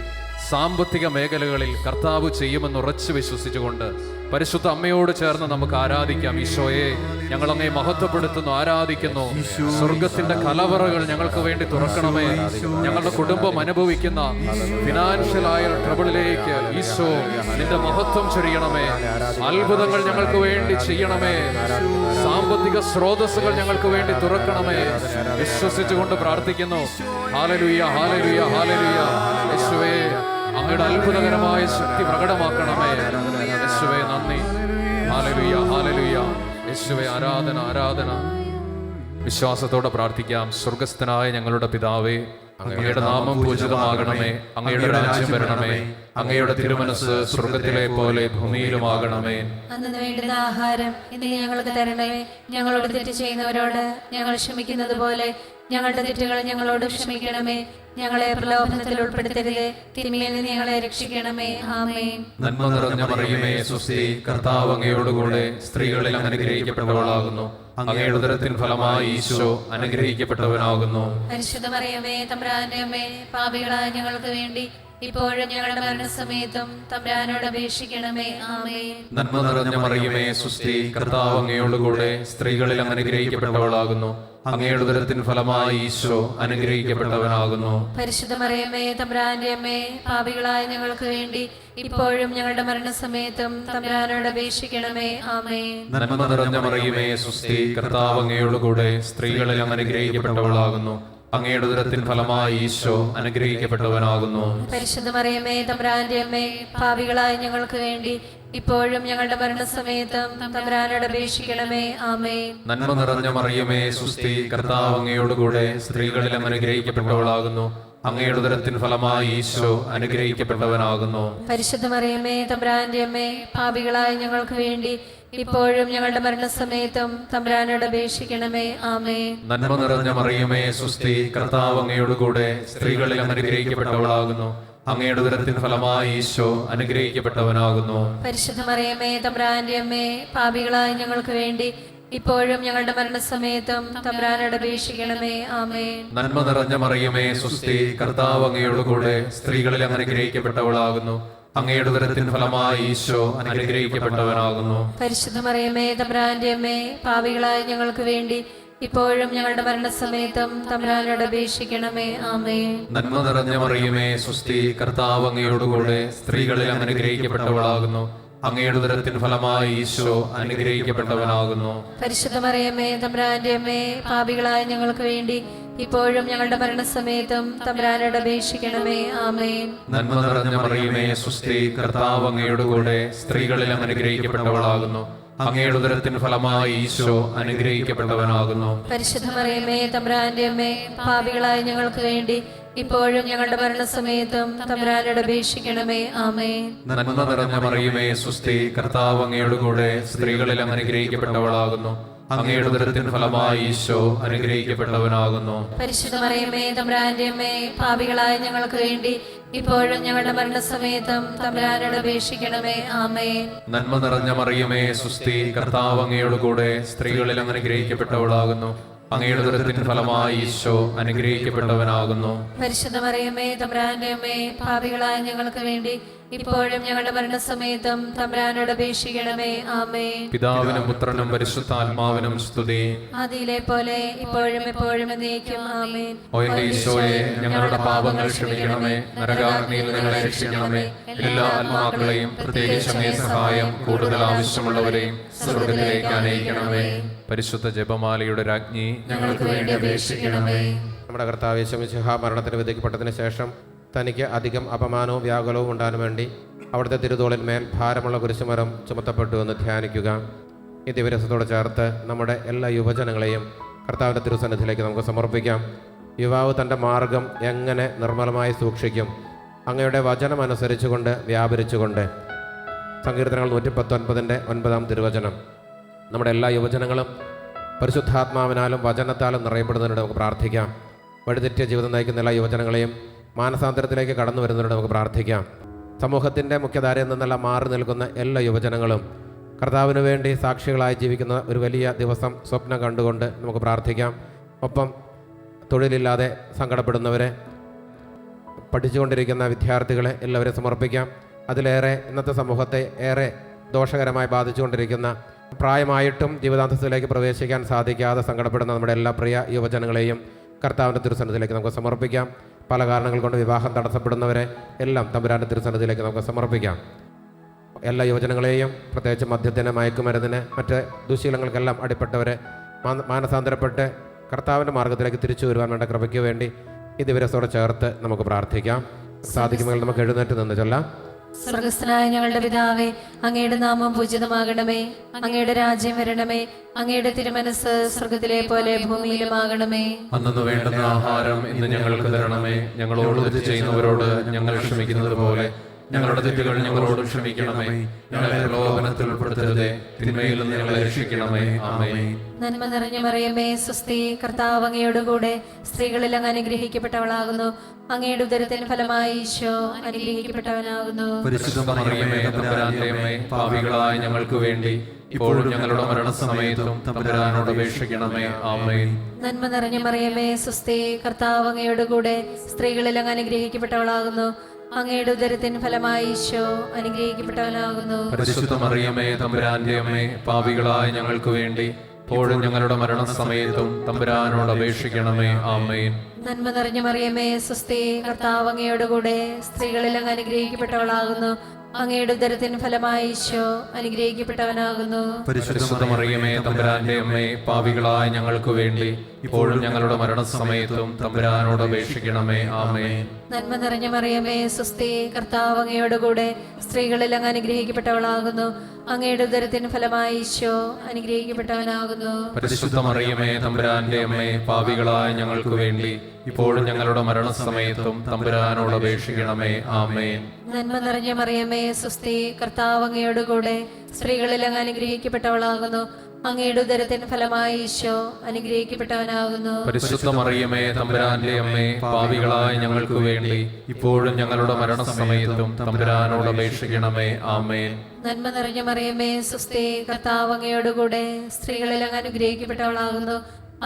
സാമ്പത്തിക മേഖലകളിൽ കർത്താവ് ചെയ്യുമെന്ന് ഉറച്ചു വിശ്വസിച്ചുകൊണ്ട് പരിശുദ്ധ അമ്മയോട് ചേർന്ന് നമുക്ക് ആരാധിക്കാം. ഈശോയെ, ഞങ്ങൾ അങ്ങയെ മഹത്വപ്പെടുത്തുന്നു, ആരാധിക്കുന്നു. സ്വർഗത്തിന്റെ കലവറകൾ ഞങ്ങൾക്ക് വേണ്ടി തുറക്കണമേ. ഞങ്ങളുടെ കുടുംബം അനുഭവിക്കുന്ന ഫിനാൻഷ്യലായ ട്രബിളിലേക്ക് ഈശോ നിന്റെ മഹത്വം ചൊരിയണമേ. അത്ഭുതങ്ങൾ ഞങ്ങൾക്ക് വേണ്ടി ചെയ്യണമേ. സാമ്പത്തിക സ്രോതസ്സുകൾ ഞങ്ങൾക്ക് വേണ്ടി തുറക്കണമേ. വിശ്വസിച്ചുകൊണ്ട് പ്രാർത്ഥിക്കുന്നു. Hallelujah, hallelujah, hallelujah. യേശുവേ, അങ്ങയുടെ അത്ഭുതകരമായ ശക്തി പ്രകടമാക്കണമേ. യേശുവേ നന്ദി. Hallelujah, hallelujah. യേശുവേ ആരാധന, ആരാധന. വിശ്വാസത്തോടെ പ്രാർത്ഥിക്കാം. സ്വർഗസ്ഥനായ ഞങ്ങളുടെ പിതാവേ, അങ്ങയുടെ നാമം പൂജിതമാകണമേ. അങ്ങയുടെ രാജ്യം വരണമേ. അങ്ങയുടെ തിരുമനസ് സ്വർഗത്തിലെ പോലെ ഭൂമിയിലുമാകണമേ. അന്ന് വേണ്ടുന്ന ആഹാരം ഇന്ന് ഞങ്ങൾക്ക് തരണമേ. ഞങ്ങളോട് തെറ്റ് ചെയ്യുന്നവരോട് ഞങ്ങൾ ക്ഷമിക്കുന്നത് പോലെ ഞങ്ങളുടെ തെറ്റുകൾ ഞങ്ങളോട് ക്ഷമിക്കണമേ. ഞങ്ങളെ പ്രലോഭനത്തിൽ ഉൾപ്പെടുത്തരുതേ, തിന്മയിൽ നിന്ന് ഞങ്ങളെ രക്ഷിക്കണമേ. ആമേൻ. നന്മ നിറഞ്ഞ മറിയമേ, സ്വസ്തി, കർത്താവ് അങ്ങയോടുകൂടെ സ്ത്രീകളിൽ അനുഗ്രഹിക്കപ്പെട്ടവളാകുന്നു. അങ്ങയുടെ ഉദരത്തിൻ ഫലമായി ഈശോ അനുഗ്രഹിക്കപ്പെട്ടവനാകുന്നു. പരിശുദ്ധ മറിയമേ, തമ്പുരാന്റെ അമ്മേ, പാപികളായ ഞങ്ങൾക്ക് വേണ്ടി ഇപ്പോഴും ഞങ്ങളുടെ മരണസമയത്തും തമ്പുരാനോട് അപേക്ഷിക്കണമേ. ആമേൻ. നന്മ നിറഞ്ഞ മറിയമേ, സ്വസ്തി, കർത്താവ് അങ്ങയോടുകൂടെ സ്ത്രീകളിൽ അനുഗ്രഹിക്കപ്പെട്ടവളാകുന്നു. അങ്ങയുടെ ഉദരത്തിൻ ഫലമായി ഈശോ അനുഗ്രഹിക്കപ്പെട്ടവനാകുന്നു. പരിശുദ്ധ മറിയമേ, തമ്പുരാന്റെ അമ്മേ, പാപികളായ ഞങ്ങൾക്ക് വേണ്ടി ഇപ്പോഴും ഞങ്ങളുടെ മരണസമയത്തും തമ്പുരാനോട് അപേക്ഷിക്കണമേ. ആമേൻ. നന്മ നിറഞ്ഞ മറിയമേ, സ്വസ്തി, കർത്താവ് അങ്ങയോടുകൂടെ സ്ത്രീകളിൽ അനുഗ്രഹിക്കപ്പെട്ടവളാകുന്നു. അങ്ങയുടെ ഉദരത്തിൻ ഫലമായി ഈശോ അനുഗ്രഹിക്കപ്പെട്ടവനാകുന്നു. പരിശുദ്ധ മറിയമേ, തമ്പുരാന്റെ അമ്മേ, പാപികളായ ഞങ്ങൾക്ക് വേണ്ടി ഇപ്പോഴും ഞങ്ങളുടെ മരണസമയത്തും തമ്പുരാനോട് അപേക്ഷിക്കണമേ. ആമേൻ. നന്മ നിറഞ്ഞ മറിയമേ, സ്വസ്തി, കർത്താവ് അങ്ങയോടുകൂടെ സ്ത്രീകളിൽ അനുഗ്രഹിക്കപ്പെട്ടവളാകുന്നു. അങ്ങയുടെ ഉദരത്തിൻ ഫലമായി ഈശോ അനുഗ്രഹിക്കപ്പെട്ടവനാകുന്നു. പരിശുദ്ധ മറിയമേ, തമ്പുരാന്റെ അമ്മേ, പാപികളായ ഞങ്ങൾക്ക് വേണ്ടി ഇപ്പോഴും ഞങ്ങളുടെ മരണസമയത്തും തമ്പുരാനോട് അപേക്ഷിക്കണമേ. ആമേൻ. നന്മ നിറഞ്ഞ മറിയമേ, സ്വസ്തി, കർത്താവ് അങ്ങയോടുകൂടെ സ്ത്രീകളിൽ അനുഗ്രഹിക്കപ്പെട്ടവളാകുന്നു. അങ്ങയുടെ ഉദരത്തിൻ ഫലമായി ഈശോ അനുഗ്രഹിക്കപ്പെട്ടവനാകുന്നു. പരിശുദ്ധ മറിയമേ, തമ്പുരാന്റെ അമ്മേ, പാപികളായ ഞങ്ങൾക്ക് വേണ്ടി ഇപ്പോഴും ഞങ്ങളുടെ മരണസമയത്തും തമ്പുരാനോട് അപേക്ഷിക്കണമേ. ആമേൻ. നന്മ നിറഞ്ഞ മറിയമേ, സ്വസ്തി, കർത്താവ് അങ്ങയോടുകൂടെ സ്ത്രീകളിൽ അനുഗ്രഹിക്കപ്പെട്ടവളാകുന്നു. അങ്ങയുടെ ഉദരത്തിൻ ഫലമായി ഈശോ അനുഗ്രഹിക്കപ്പെട്ടവനാകുന്നു. പരിശുദ്ധ മറിയമേ, തമ്പുരാന്റെ അമ്മേ, പാപികളായ ഞങ്ങൾക്ക് വേണ്ടി ഇപ്പോഴും ഞങ്ങളുടെ മരണസമയത്തും തമ്പുരാനോട് അപേക്ഷിക്കണമേ. ആമേൻ. നന്മ നിറഞ്ഞ മറിയമേ, സ്വസ്തി, കർത്താവ് അങ്ങയോടുകൂടെ സ്ത്രീകളിൽ അനുഗ്രഹിക്കപ്പെട്ടവളാകുന്നു. അങ്ങയുടെ ഉദരത്തിൻ ഫലമായി ഈശോ അനുഗ്രഹിക്കപ്പെട്ടവനാകുന്നു. പരിശുദ്ധ മറിയമേ, തമ്പുരാന്റെ അമ്മേ, പാപികളായ ഞങ്ങൾക്ക് വേണ്ടി ഇപ്പോഴും ഞങ്ങളുടെ മരണസമയത്തും തമ്പുരാനോട് അപേക്ഷിക്കണമേ. ആമേൻ. നന്മ നിറഞ്ഞ മറിയമേ, സ്വസ്തി, കർത്താവ് അങ്ങയോടുകൂടെ സ്ത്രീകളിൽ അനുഗ്രഹിക്കപ്പെട്ടവളാകുന്നു. അങ്ങയുടെ ഉദരത്തിൻ ഫലമായി ഈശോ അനുഗ്രഹിക്കപ്പെട്ടവനാകുന്നു. പരിശുദ്ധ മറിയമേ, തമ്പുരാന്റെ അമ്മേ, പാപികളായ ഞങ്ങൾക്ക് വേണ്ടി ഇപ്പോഴും ഞങ്ങളുടെ മരണസമയത്തും തമ്പുരാനോട് അപേക്ഷിക്കണമേ. ആമേൻ. നന്മ നിറഞ്ഞ മറിയമേ, സ്വസ്തി, കർത്താവ് അങ്ങയോടുകൂടെ സ്ത്രീകളിൽ അനുഗ്രഹിക്കപ്പെട്ടവളാകുന്നു. അങ്ങയുടെ ഉദരത്തിൻ ഫലമായി ഈശോ അനുഗ്രഹിക്കപ്പെട്ടവനാകുന്നു. പരിശുദ്ധ മറിയമേ, തമ്പുരാന്റെ അമ്മേ, പാപികളായ ഞങ്ങൾക്ക് വേണ്ടി ഇപ്പോഴും ഞങ്ങളുടെ മരണസമയത്തും തമ്പുരാനോട് അപേക്ഷിക്കണമേ. ആമേൻ. നന്മ നിറഞ്ഞ മറിയമേ, സ്വസ്തി, കർത്താവ് അങ്ങയോടുകൂടെ സ്ത്രീകളിൽ അനുഗ്രഹിക്കപ്പെട്ടവളാകുന്നു. അങ്ങയുടെ ഉദരത്തിൻ ഫലമായി ഈശോ അനുഗ്രഹിക്കപ്പെട്ടവനാകുന്നു. പരിശുദ്ധ മറിയമേ തമ്പുരാന്റെ അമ്മേ, പാപികളായ ഞങ്ങൾക്ക് വേണ്ടി ഇപ്പോഴും ഞങ്ങളുടെ മരണസമയത്തും തമ്പുരാനോട് അപേക്ഷിക്കണമേ. ആമേൻ. പിതാവിനും പുത്രനും പരിശുദ്ധാത്മാവിനും സ്തുതി. ആദിയിലെ പോലെ ഇപ്പോഴും എപ്പോഴും എന്നേക്കും. ആമേൻ. ഓ എന്റെ ഈശോയെ, ഞങ്ങളുടെ പാപങ്ങൾ ക്ഷമിക്കണമേ, നരകാഗ്നിയിൽ ഞങ്ങളെ രക്ഷിക്കണമേ, എല്ലാ ആത്മാക്കളെയും പ്രത്യേകിച്ച് അങ്ങേ സഹായം കൂടുതൽ ആവശ്യമുള്ളവരെയും സ്വർഗ്ഗത്തിലേക്ക് അനയിക്കണമേ. പരിശുദ്ധ ജപമാലയുടെ രാജ്ഞി, ഞങ്ങൾക്ക് വേണ്ടി അപേക്ഷിക്കണമേ. നമ്മുടെ കർത്താവ് യേശു മിശിഹാ മരണത്തിന് വിധിക്കപ്പെട്ടതിന് ശേഷം തനിക്ക് അധികം അപമാനവും വ്യാകുലവും ഉണ്ടാകാൻ വേണ്ടി അവിടുത്തെ തിരുതോളിന്മേൽ ഭാരമുള്ള കുരിശുമരം ചുമത്തപ്പെട്ടു എന്ന് ധ്യാനിക്കുക. ഈ ദിവസത്തോട് ചേർത്ത് നമ്മുടെ എല്ലാ യുവജനങ്ങളെയും കർത്താവിൻ്റെ തിരുസന്നിധിയിലേക്ക് നമുക്ക് സമർപ്പിക്കാം. യുവാവ് തൻ്റെ മാർഗം എങ്ങനെ നിർമ്മലമായി സൂക്ഷിക്കും? അങ്ങയുടെ വചനം അനുസരിച്ചുകൊണ്ട് വ്യാപരിച്ചുകൊണ്ട്. സങ്കീർത്തനങ്ങൾ 119:9 തിരുവചനം. നമ്മുടെ എല്ലാ യുവജനങ്ങളും പരിശുദ്ധാത്മാവിനാലും വചനത്താലും നിറയപ്പെടുന്നതിനോട് നമുക്ക് പ്രാർത്ഥിക്കാം. വഴിതെറ്റിയ ജീവിതം നയിക്കുന്ന എല്ലാ യുവജനങ്ങളെയും മാനസാന്തരത്തിലേക്ക് കടന്നു വരുന്നതിനോട് നമുക്ക് പ്രാർത്ഥിക്കാം. സമൂഹത്തിൻ്റെ മുഖ്യധാരയിൽ നിന്നെല്ലാം മാറി നിൽക്കുന്ന എല്ലാ യുവജനങ്ങളും കർത്താവിന് വേണ്ടി സാക്ഷികളായി ജീവിക്കുന്ന ഒരു വലിയ ദിവസം സ്വപ്നം കണ്ടുകൊണ്ട് നമുക്ക് പ്രാർത്ഥിക്കാം. ഒപ്പം തൊഴിലില്ലാതെ സങ്കടപ്പെടുന്നവരെ, പഠിച്ചുകൊണ്ടിരിക്കുന്ന വിദ്യാർത്ഥികളെ എല്ലാവരെയും സമർപ്പിക്കാം. അതിലേറെ ഇന്നത്തെ സമൂഹത്തെ ഏറെ ദോഷകരമായി ബാധിച്ചുകൊണ്ടിരിക്കുന്ന, പ്രായമായിട്ടും ജീവിതാന്തസ്സിലേക്ക് പ്രവേശിക്കാൻ സാധിക്കാതെ സങ്കടപ്പെടുന്ന നമ്മുടെ എല്ലാ പ്രിയ യുവജനങ്ങളെയും കർത്താവിൻ്റെ തിരുസന്നിധിയിലേക്ക് നമുക്ക് സമർപ്പിക്കാം. പല കാരണങ്ങൾ കൊണ്ട് വിവാഹം തടസ്സപ്പെടുന്നവരെ എല്ലാം തമ്പുരാൻ്റെ തിരുസന്നിധിയിലേക്ക് നമുക്ക് സമർപ്പിക്കാം. എല്ലാ യുവജനങ്ങളെയും, പ്രത്യേകിച്ച് മദ്യത്തിന്, മയക്കുമരുന്നിന്, മറ്റ് ദുശീലങ്ങൾക്കെല്ലാം അടിപ്പെട്ടവരെ മാനസാന്തരപ്പെട്ട് കർത്താവിൻ്റെ മാർഗ്ഗത്തിലേക്ക് തിരിച്ചു വരുവാൻ വേണ്ട കൃപയ്ക്ക് വേണ്ടി ഈ ദിവസത്തോടെ ചേർത്ത് നമുക്ക് പ്രാർത്ഥിക്കാം. സാധിക്കുമെങ്കിൽ നമുക്ക് എഴുന്നേറ്റ് നിന്ന് ചൊല്ലാം. സ്വർഗസ്ഥനായ ഞങ്ങളുടെ പിതാവേ, അങ്ങയുടെ നാമം പൂജിതമാകണമേ, അങ്ങയുടെ രാജ്യം വരണമേ, അങ്ങയുടെ തിരുമനസ് സ്വർഗത്തിലെ പോലെ ഭൂമിയിലുമാകണമേ. അന്നു വേണ്ടുന്ന ആഹാരം ഇന്ന് ഞങ്ങൾക്ക് തരണമേ. ഞങ്ങളോട് തെറ്റ് ചെയ്യുന്നവരോട് ഞങ്ങൾ ക്ഷമിക്കുന്നത് പോലെ ഞങ്ങളുടെ തെറ്റുകൾ ഞങ്ങളോട് ക്ഷമിക്കണമേ. ഞങ്ങളെ പ്രലോഭനത്തിൽ ഉൾപ്പെടുത്തരുതേ, തിന്മയിൽ നിന്ന് ഞങ്ങളെ രക്ഷിക്കണമേ. ആമേൻ. നന്മ നിറഞ്ഞ മറിയമേ, സ്വസ്തി, കർത്താവ് അങ്ങയോടുകൂടെ സ്ത്രീകളിൽ അങ്ങ് അനുഗ്രഹിക്കപ്പെട്ടവളാകുന്നു. അങ്ങയുടെ ഉദരത്തിന് ഫലമായി ഈശോ അനുഗ്രഹിക്കപ്പെട്ടവനാകുന്നു. പരിശുദ്ധ മറിയമേ തമ്പുരാന്റെ അമ്മേ, പാപികളായ ഞങ്ങൾക്ക് വേണ്ടി ഇപ്പോഴും ഞങ്ങളുടെ മരണസമയത്തും തമ്പുരാനോട് അപേക്ഷിക്കണമേ. ആമേൻ. നന്മ നിറഞ്ഞ മറിയമേ, സ്വസ്തി, കർത്താവ് അങ്ങയോടുകൂടെ സ്ത്രീകളിൽ അങ്ങ് അനുഗ്രഹിക്കപ്പെട്ടവളാകുന്നു. അങ്ങയുടെ ഉദരത്തിന് ഫലമായി ഈശോ അനുഗ്രഹിക്കപ്പെട്ടവനാകുന്നു. പരിശുദ്ധ മറിയമേ തമ്പുരാന്റെ അമ്മേ, പാപികളായ ഞങ്ങൾക്ക് വേണ്ടി ഇപ്പോഴും ഞങ്ങളുടെ മരണസമയത്തും തമ്പുരാനോട് അപേക്ഷിക്കണമേ. ആമേൻ. നന്മ നിറഞ്ഞ മറിയമേ, സ്വസ്തി, കർത്താവ് അങ്ങയോടുകൂടെ സ്ത്രീകളിൽ അങ്ങ് അനുഗ്രഹിക്കപ്പെട്ടവളാകുന്നു. അങ്ങയുടെ ഉദരത്തിന് ഫലമായി ഈശോ അനുഗ്രഹിക്കപ്പെട്ടവനാകുന്നു. പരിശുദ്ധ മറിയമേ തമ്പുരാന്റെ അമ്മേ, പാപികളായ ഞങ്ങൾക്ക് വേണ്ടി ഇപ്പോഴും ഞങ്ങളുടെ മരണസമയത്തും തമ്പുരാനോട് അപേക്ഷിക്കണമേ. ആമേൻ. നന്മ നിറഞ്ഞ മറിയമേ, സ്വസ്തി, കർത്താവ് അങ്ങയോടുകൂടെ സ്ത്രീകളിൽ അങ്ങ് അനുഗ്രഹിക്കപ്പെട്ടവളാകുന്നു. അങ്ങയുടെ ഉദരത്തിന് ഫലമായി ഈശോ അനുഗ്രഹിക്കപ്പെട്ടവനാകുന്നു. പരിശുദ്ധ മറിയമേ തമ്പുരാന്റെ അമ്മേ, പാപികളായ ഞങ്ങൾക്ക് വേണ്ടി ഇപ്പോഴും ഞങ്ങളുടെ മരണസമയത്തും തമ്പുരാനോട് അപേക്ഷിക്കണമേ. ആമേൻ. നന്മ നിറഞ്ഞ മറിയമേ, സ്വസ്തി, കർത്താവ് അങ്ങയോടുകൂടെ സ്ത്രീകളിൽ അങ്ങ് അനുഗ്രഹിക്കപ്പെട്ടവളാകുന്നു. അങ്ങയുടെ ഉദരത്തിന് ഫലമായി ഈശോ അനുഗ്രഹിക്കപ്പെട്ടവനാകുന്നു. പരിശുദ്ധ മറിയമേ തമ്പുരാന്റെ അമ്മേ, പാപികളായ ഞങ്ങൾക്ക് വേണ്ടി ഇപ്പോഴും ഞങ്ങളുടെ മരണസമയത്തും തമ്പുരാനോട് അപേക്ഷിക്കണമേ. ആമേൻ. നന്മ നിറഞ്ഞ മറിയമേ, സ്വസ്തി, കർത്താവ് അങ്ങയോടുകൂടെ സ്ത്രീകളിൽ അങ്ങ് അനുഗ്രഹിക്കപ്പെട്ടവളാകുന്നു.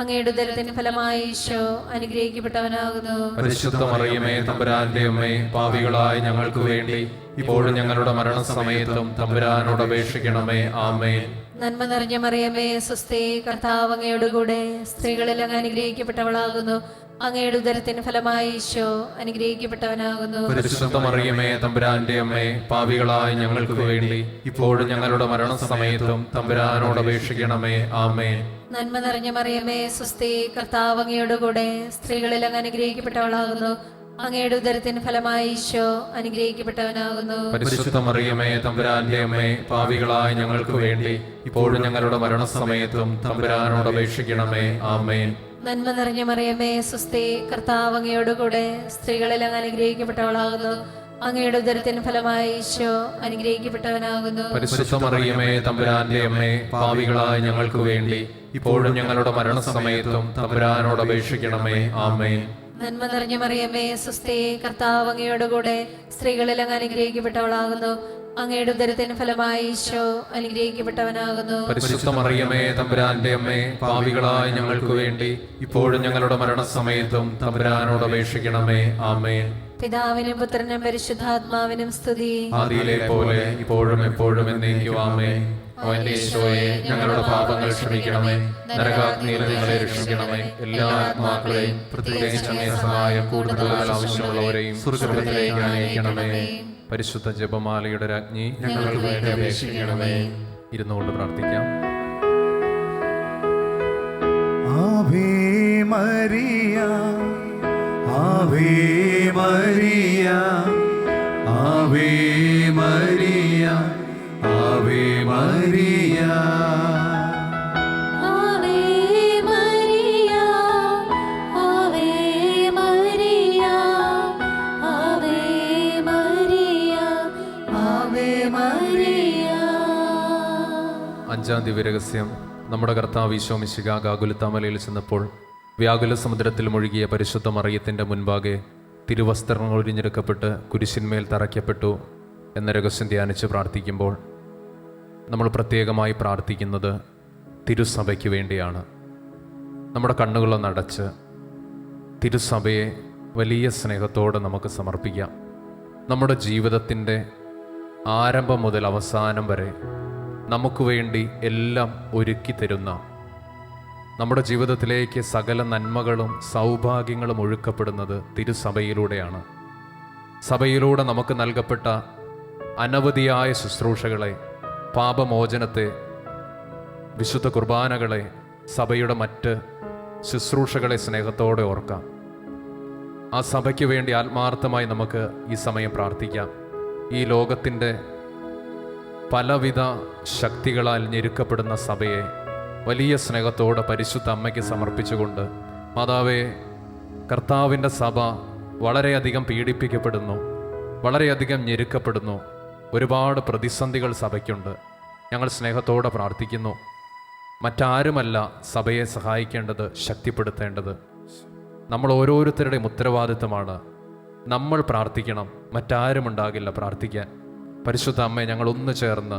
അങ്ങയുടെ ഉദരത്തിന് ഫലമായി ഈശോ അനുഗ്രഹിക്കപ്പെട്ടവനാകുന്നു. പരിശുദ്ധ മറിയമേ തമ്പുരാന്റെ അമ്മേ, പാപികളായ ഞങ്ങൾക്ക് വേണ്ടി ഇപ്പോഴും ഞങ്ങളുടെ മരണസമയത്തും തമ്പുരാനോട് അപേക്ഷിക്കണമേ. ആമേൻ. നന്മ നിറഞ്ഞ മറിയമേ, സ്വസ്തി, കർത്താവ് അങ്ങയോടുകൂടെ സ്ത്രീകളിൽ അങ്ങ് അനുഗ്രഹിക്കപ്പെട്ടവളാകുന്നു. അങ്ങയുടെ ഉദരത്തിന് ഫലമായി ഈശോ അനുഗ്രഹിക്കപ്പെട്ടവനാകുന്നു. പരിശുദ്ധ മറിയമേ തമ്പുരാന്റെ അമ്മേ, പാപികളായ ഞങ്ങൾക്ക് വേണ്ടി ഇപ്പോഴും ഞങ്ങളുടെ മരണസമയത്തും തമ്പുരാനോട് അപേക്ഷിക്കണമേ. ആമേൻ. നന്മ നിറഞ്ഞ മറിയമേ, സ്വസ്തി, കർത്താവ് അങ്ങയോടുകൂടെ സ്ത്രീകളിൽ അങ്ങ് അനുഗ്രഹിക്കപ്പെട്ടവളാകുന്നു. അങ്ങയുടെ ഉദരത്തിന് ഫലമായി ഈശോ അനുഗ്രഹിക്കപ്പെട്ടവനാകുന്നു. പരിശുദ്ധ മറിയമേ തമ്പുരാന്റെ അമ്മേ, പാപികളായ ഞങ്ങൾക്ക് വേണ്ടി ഇപ്പോഴും ഞങ്ങളുടെ മരണസമയത്തും തമ്പുരാനോട് അപേക്ഷിക്കണമേ. ആമേൻ. നന്മ നിറഞ്ഞ മറിയമേ, സ്വസ്തി, കർത്താവ് അങ്ങയോടുകൂടെ സ്ത്രീകളിൽ അങ്ങ് അനുഗ്രഹിക്കപ്പെട്ടവളാകുന്നു. അങ്ങയുടെ ഉദരത്തിന് ഫലമായി ഈശോ അനുഗ്രഹിക്കപ്പെട്ടവനാകുന്നു. പരിശുദ്ധ മറിയമേ തമ്പുരാന്റെ അമ്മേ, പാപികളായ ഞങ്ങൾക്ക് വേണ്ടി ഇപ്പോഴും ഞങ്ങളുടെ മരണസമയത്തും തമ്പുരാനോട് അപേക്ഷിക്കണമേ. ആമേൻ. നന്മ നിറഞ്ഞ മറിയമേ, സ്വസ്തി, കർത്താവ് അങ്ങയോടുകൂടെ സ്ത്രീകളിൽ അങ്ങ് അനുഗ്രഹിക്കപ്പെട്ടവളാകുന്നു. അങ്ങയുടെ ഉദരത്തിന് ഫലമായി ഈശോ അനുഗ്രഹിക്കപ്പെട്ടവനാകുന്നു. പരിശുദ്ധ മറിയമേ തമ്പുരാന്റെ അമ്മേ, പാപികളായ ഞങ്ങൾക്ക് വേണ്ടി ഇപ്പോഴും ഞങ്ങളുടെ മരണസമയത്തും തമ്പുരാനോട് അപേക്ഷിക്കണമേ. ആമേൻ. പിതാവിനും പുത്രനും പരിശുദ്ധാത്മാവിനും സ്തുതി. ആദിയിലെ പോലെ ഇപ്പോഴും എപ്പോഴും എന്നേക്കും. ആമേൻ. ഓ എന്റെ ഈശോയെ, ഞങ്ങളുടെ പാപങ്ങൾ ക്ഷമിക്കണമേ, നരകാഗ്നിയിൽ ഞങ്ങളെ രക്ഷിക്കണമേ. എല്ലാ ആത്മാക്കളെയും പ്രത്യേകിച്ച് അങ്ങേ സഹായം കൂടുതൽ ആവശ്യമുള്ളവരെയും സ്വർഗ്ഗത്തിലേക്ക് അയക്കണമേ. പരിശുദ്ധ ജപമാലയുടെ രാജ്ഞി, ഞങ്ങൾക്ക് വേണ്ടി അപേക്ഷിക്കണമേ. ഇരുന്നുകൊണ്ട് പ്രാർത്ഥിക്കാം. Ave Maria, Ave Maria, Ave Maria, Ave Maria. Ave Maria, Ave Maria, Ave Maria, Ave Maria. അഞ്ചാം ദിവ്യരഹസ്യം. നമ്മുടെ കർത്താവ് ഈശോ മിശിഹാ ഗാഗുൽത്താമലയിൽ ചെന്നപ്പോൾ വ്യാകുല സമുദ്രത്തിൽ മുഴുകിയ പരിശുദ്ധ മറിയത്തിൻ്റെ മുൻപാകെ തിരുവസ്ത്രങ്ങൾ ഒഴിഞ്ഞെടുക്കപ്പെട്ട് കുരിശിന്മേൽ തറയ്ക്കപ്പെട്ടു എന്ന രഹസ്യം ധ്യാനിച്ച് പ്രാർത്ഥിക്കുമ്പോൾ നമ്മൾ പ്രത്യേകമായി പ്രാർത്ഥിക്കുന്നത് തിരുസഭയ്ക്ക് വേണ്ടിയാണ്. നമ്മുടെ കണ്ണുകളൊന്നടച്ച് തിരുസഭയെ വലിയ സ്നേഹത്തോടെ നമുക്ക് സമർപ്പിക്കാം. നമ്മുടെ ജീവിതത്തിൻ്റെ ആരംഭം മുതൽ അവസാനം വരെ നമുക്ക് വേണ്ടി എല്ലാം ഒരുക്കി തരുന്ന, നമ്മുടെ ജീവിതത്തിലേക്ക് സകല നന്മകളും സൗഭാഗ്യങ്ങളും ഒഴുക്കപ്പെടുന്നത് തിരുസഭയിലൂടെയാണ്. സഭയിലൂടെ നമുക്ക് നൽകപ്പെട്ട അനവധിയായ ശുശ്രൂഷകളെ, പാപമോചനത്തെ, വിശുദ്ധ കുർബാനകളെ, സഭയുടെ മറ്റ് ശുശ്രൂഷകളെ സ്നേഹത്തോടെ ഓർക്കാം. ആ സഭയ്ക്ക് വേണ്ടി ആത്മാർത്ഥമായി നമുക്ക് ഈ സമയം പ്രാർത്ഥിക്കാം. ഈ ലോകത്തിൻ്റെ പലവിധ ശക്തികളാൽ ഞെരുക്കപ്പെടുന്ന സഭയെ വലിയ സ്നേഹത്തോടെ പരിശുദ്ധ അമ്മയ്ക്ക് സമർപ്പിച്ചുകൊണ്ട്, മാതാവേ, കർത്താവിൻ്റെ സഭ വളരെയധികം പീഡിപ്പിക്കപ്പെടുന്നു, വളരെയധികം ഞെരുക്കപ്പെടുന്നു, ഒരുപാട് പ്രതിസന്ധികൾ സഭയ്ക്കുണ്ട്. ഞങ്ങൾ സ്നേഹത്തോടെ പ്രാർത്ഥിക്കുന്നു. മറ്റാരുമല്ല സഭയെ സഹായിക്കേണ്ടത്, ശക്തിപ്പെടുത്തേണ്ടത് നമ്മൾ ഓരോരുത്തരുടെയും ഉത്തരവാദിത്തമാണ്. നമ്മൾ പ്രാർത്ഥിക്കണം, മറ്റാരും ഉണ്ടാകില്ല പ്രാർത്ഥിക്കാൻ. പരിശുദ്ധ അമ്മേ, ഞങ്ങൾ ഒന്ന് ചേർന്ന്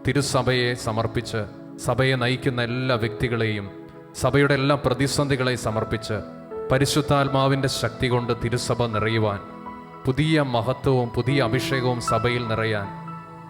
തിരുസഭയെ സമർപ്പിച്ച് സഭയെ നയിക്കുന്ന എല്ലാ വ്യക്തികളെയും, സഭയുടെ എല്ലാ പ്രതിസന്ധികളെയും സമർപ്പിച്ച് പരിശുദ്ധാത്മാവിൻ്റെ ശക്തി കൊണ്ട് തിരുസഭ നിറയുവാൻ, പുതിയ മഹത്വവും പുതിയ അഭിഷേകവും സഭയിൽ നിറയാൻ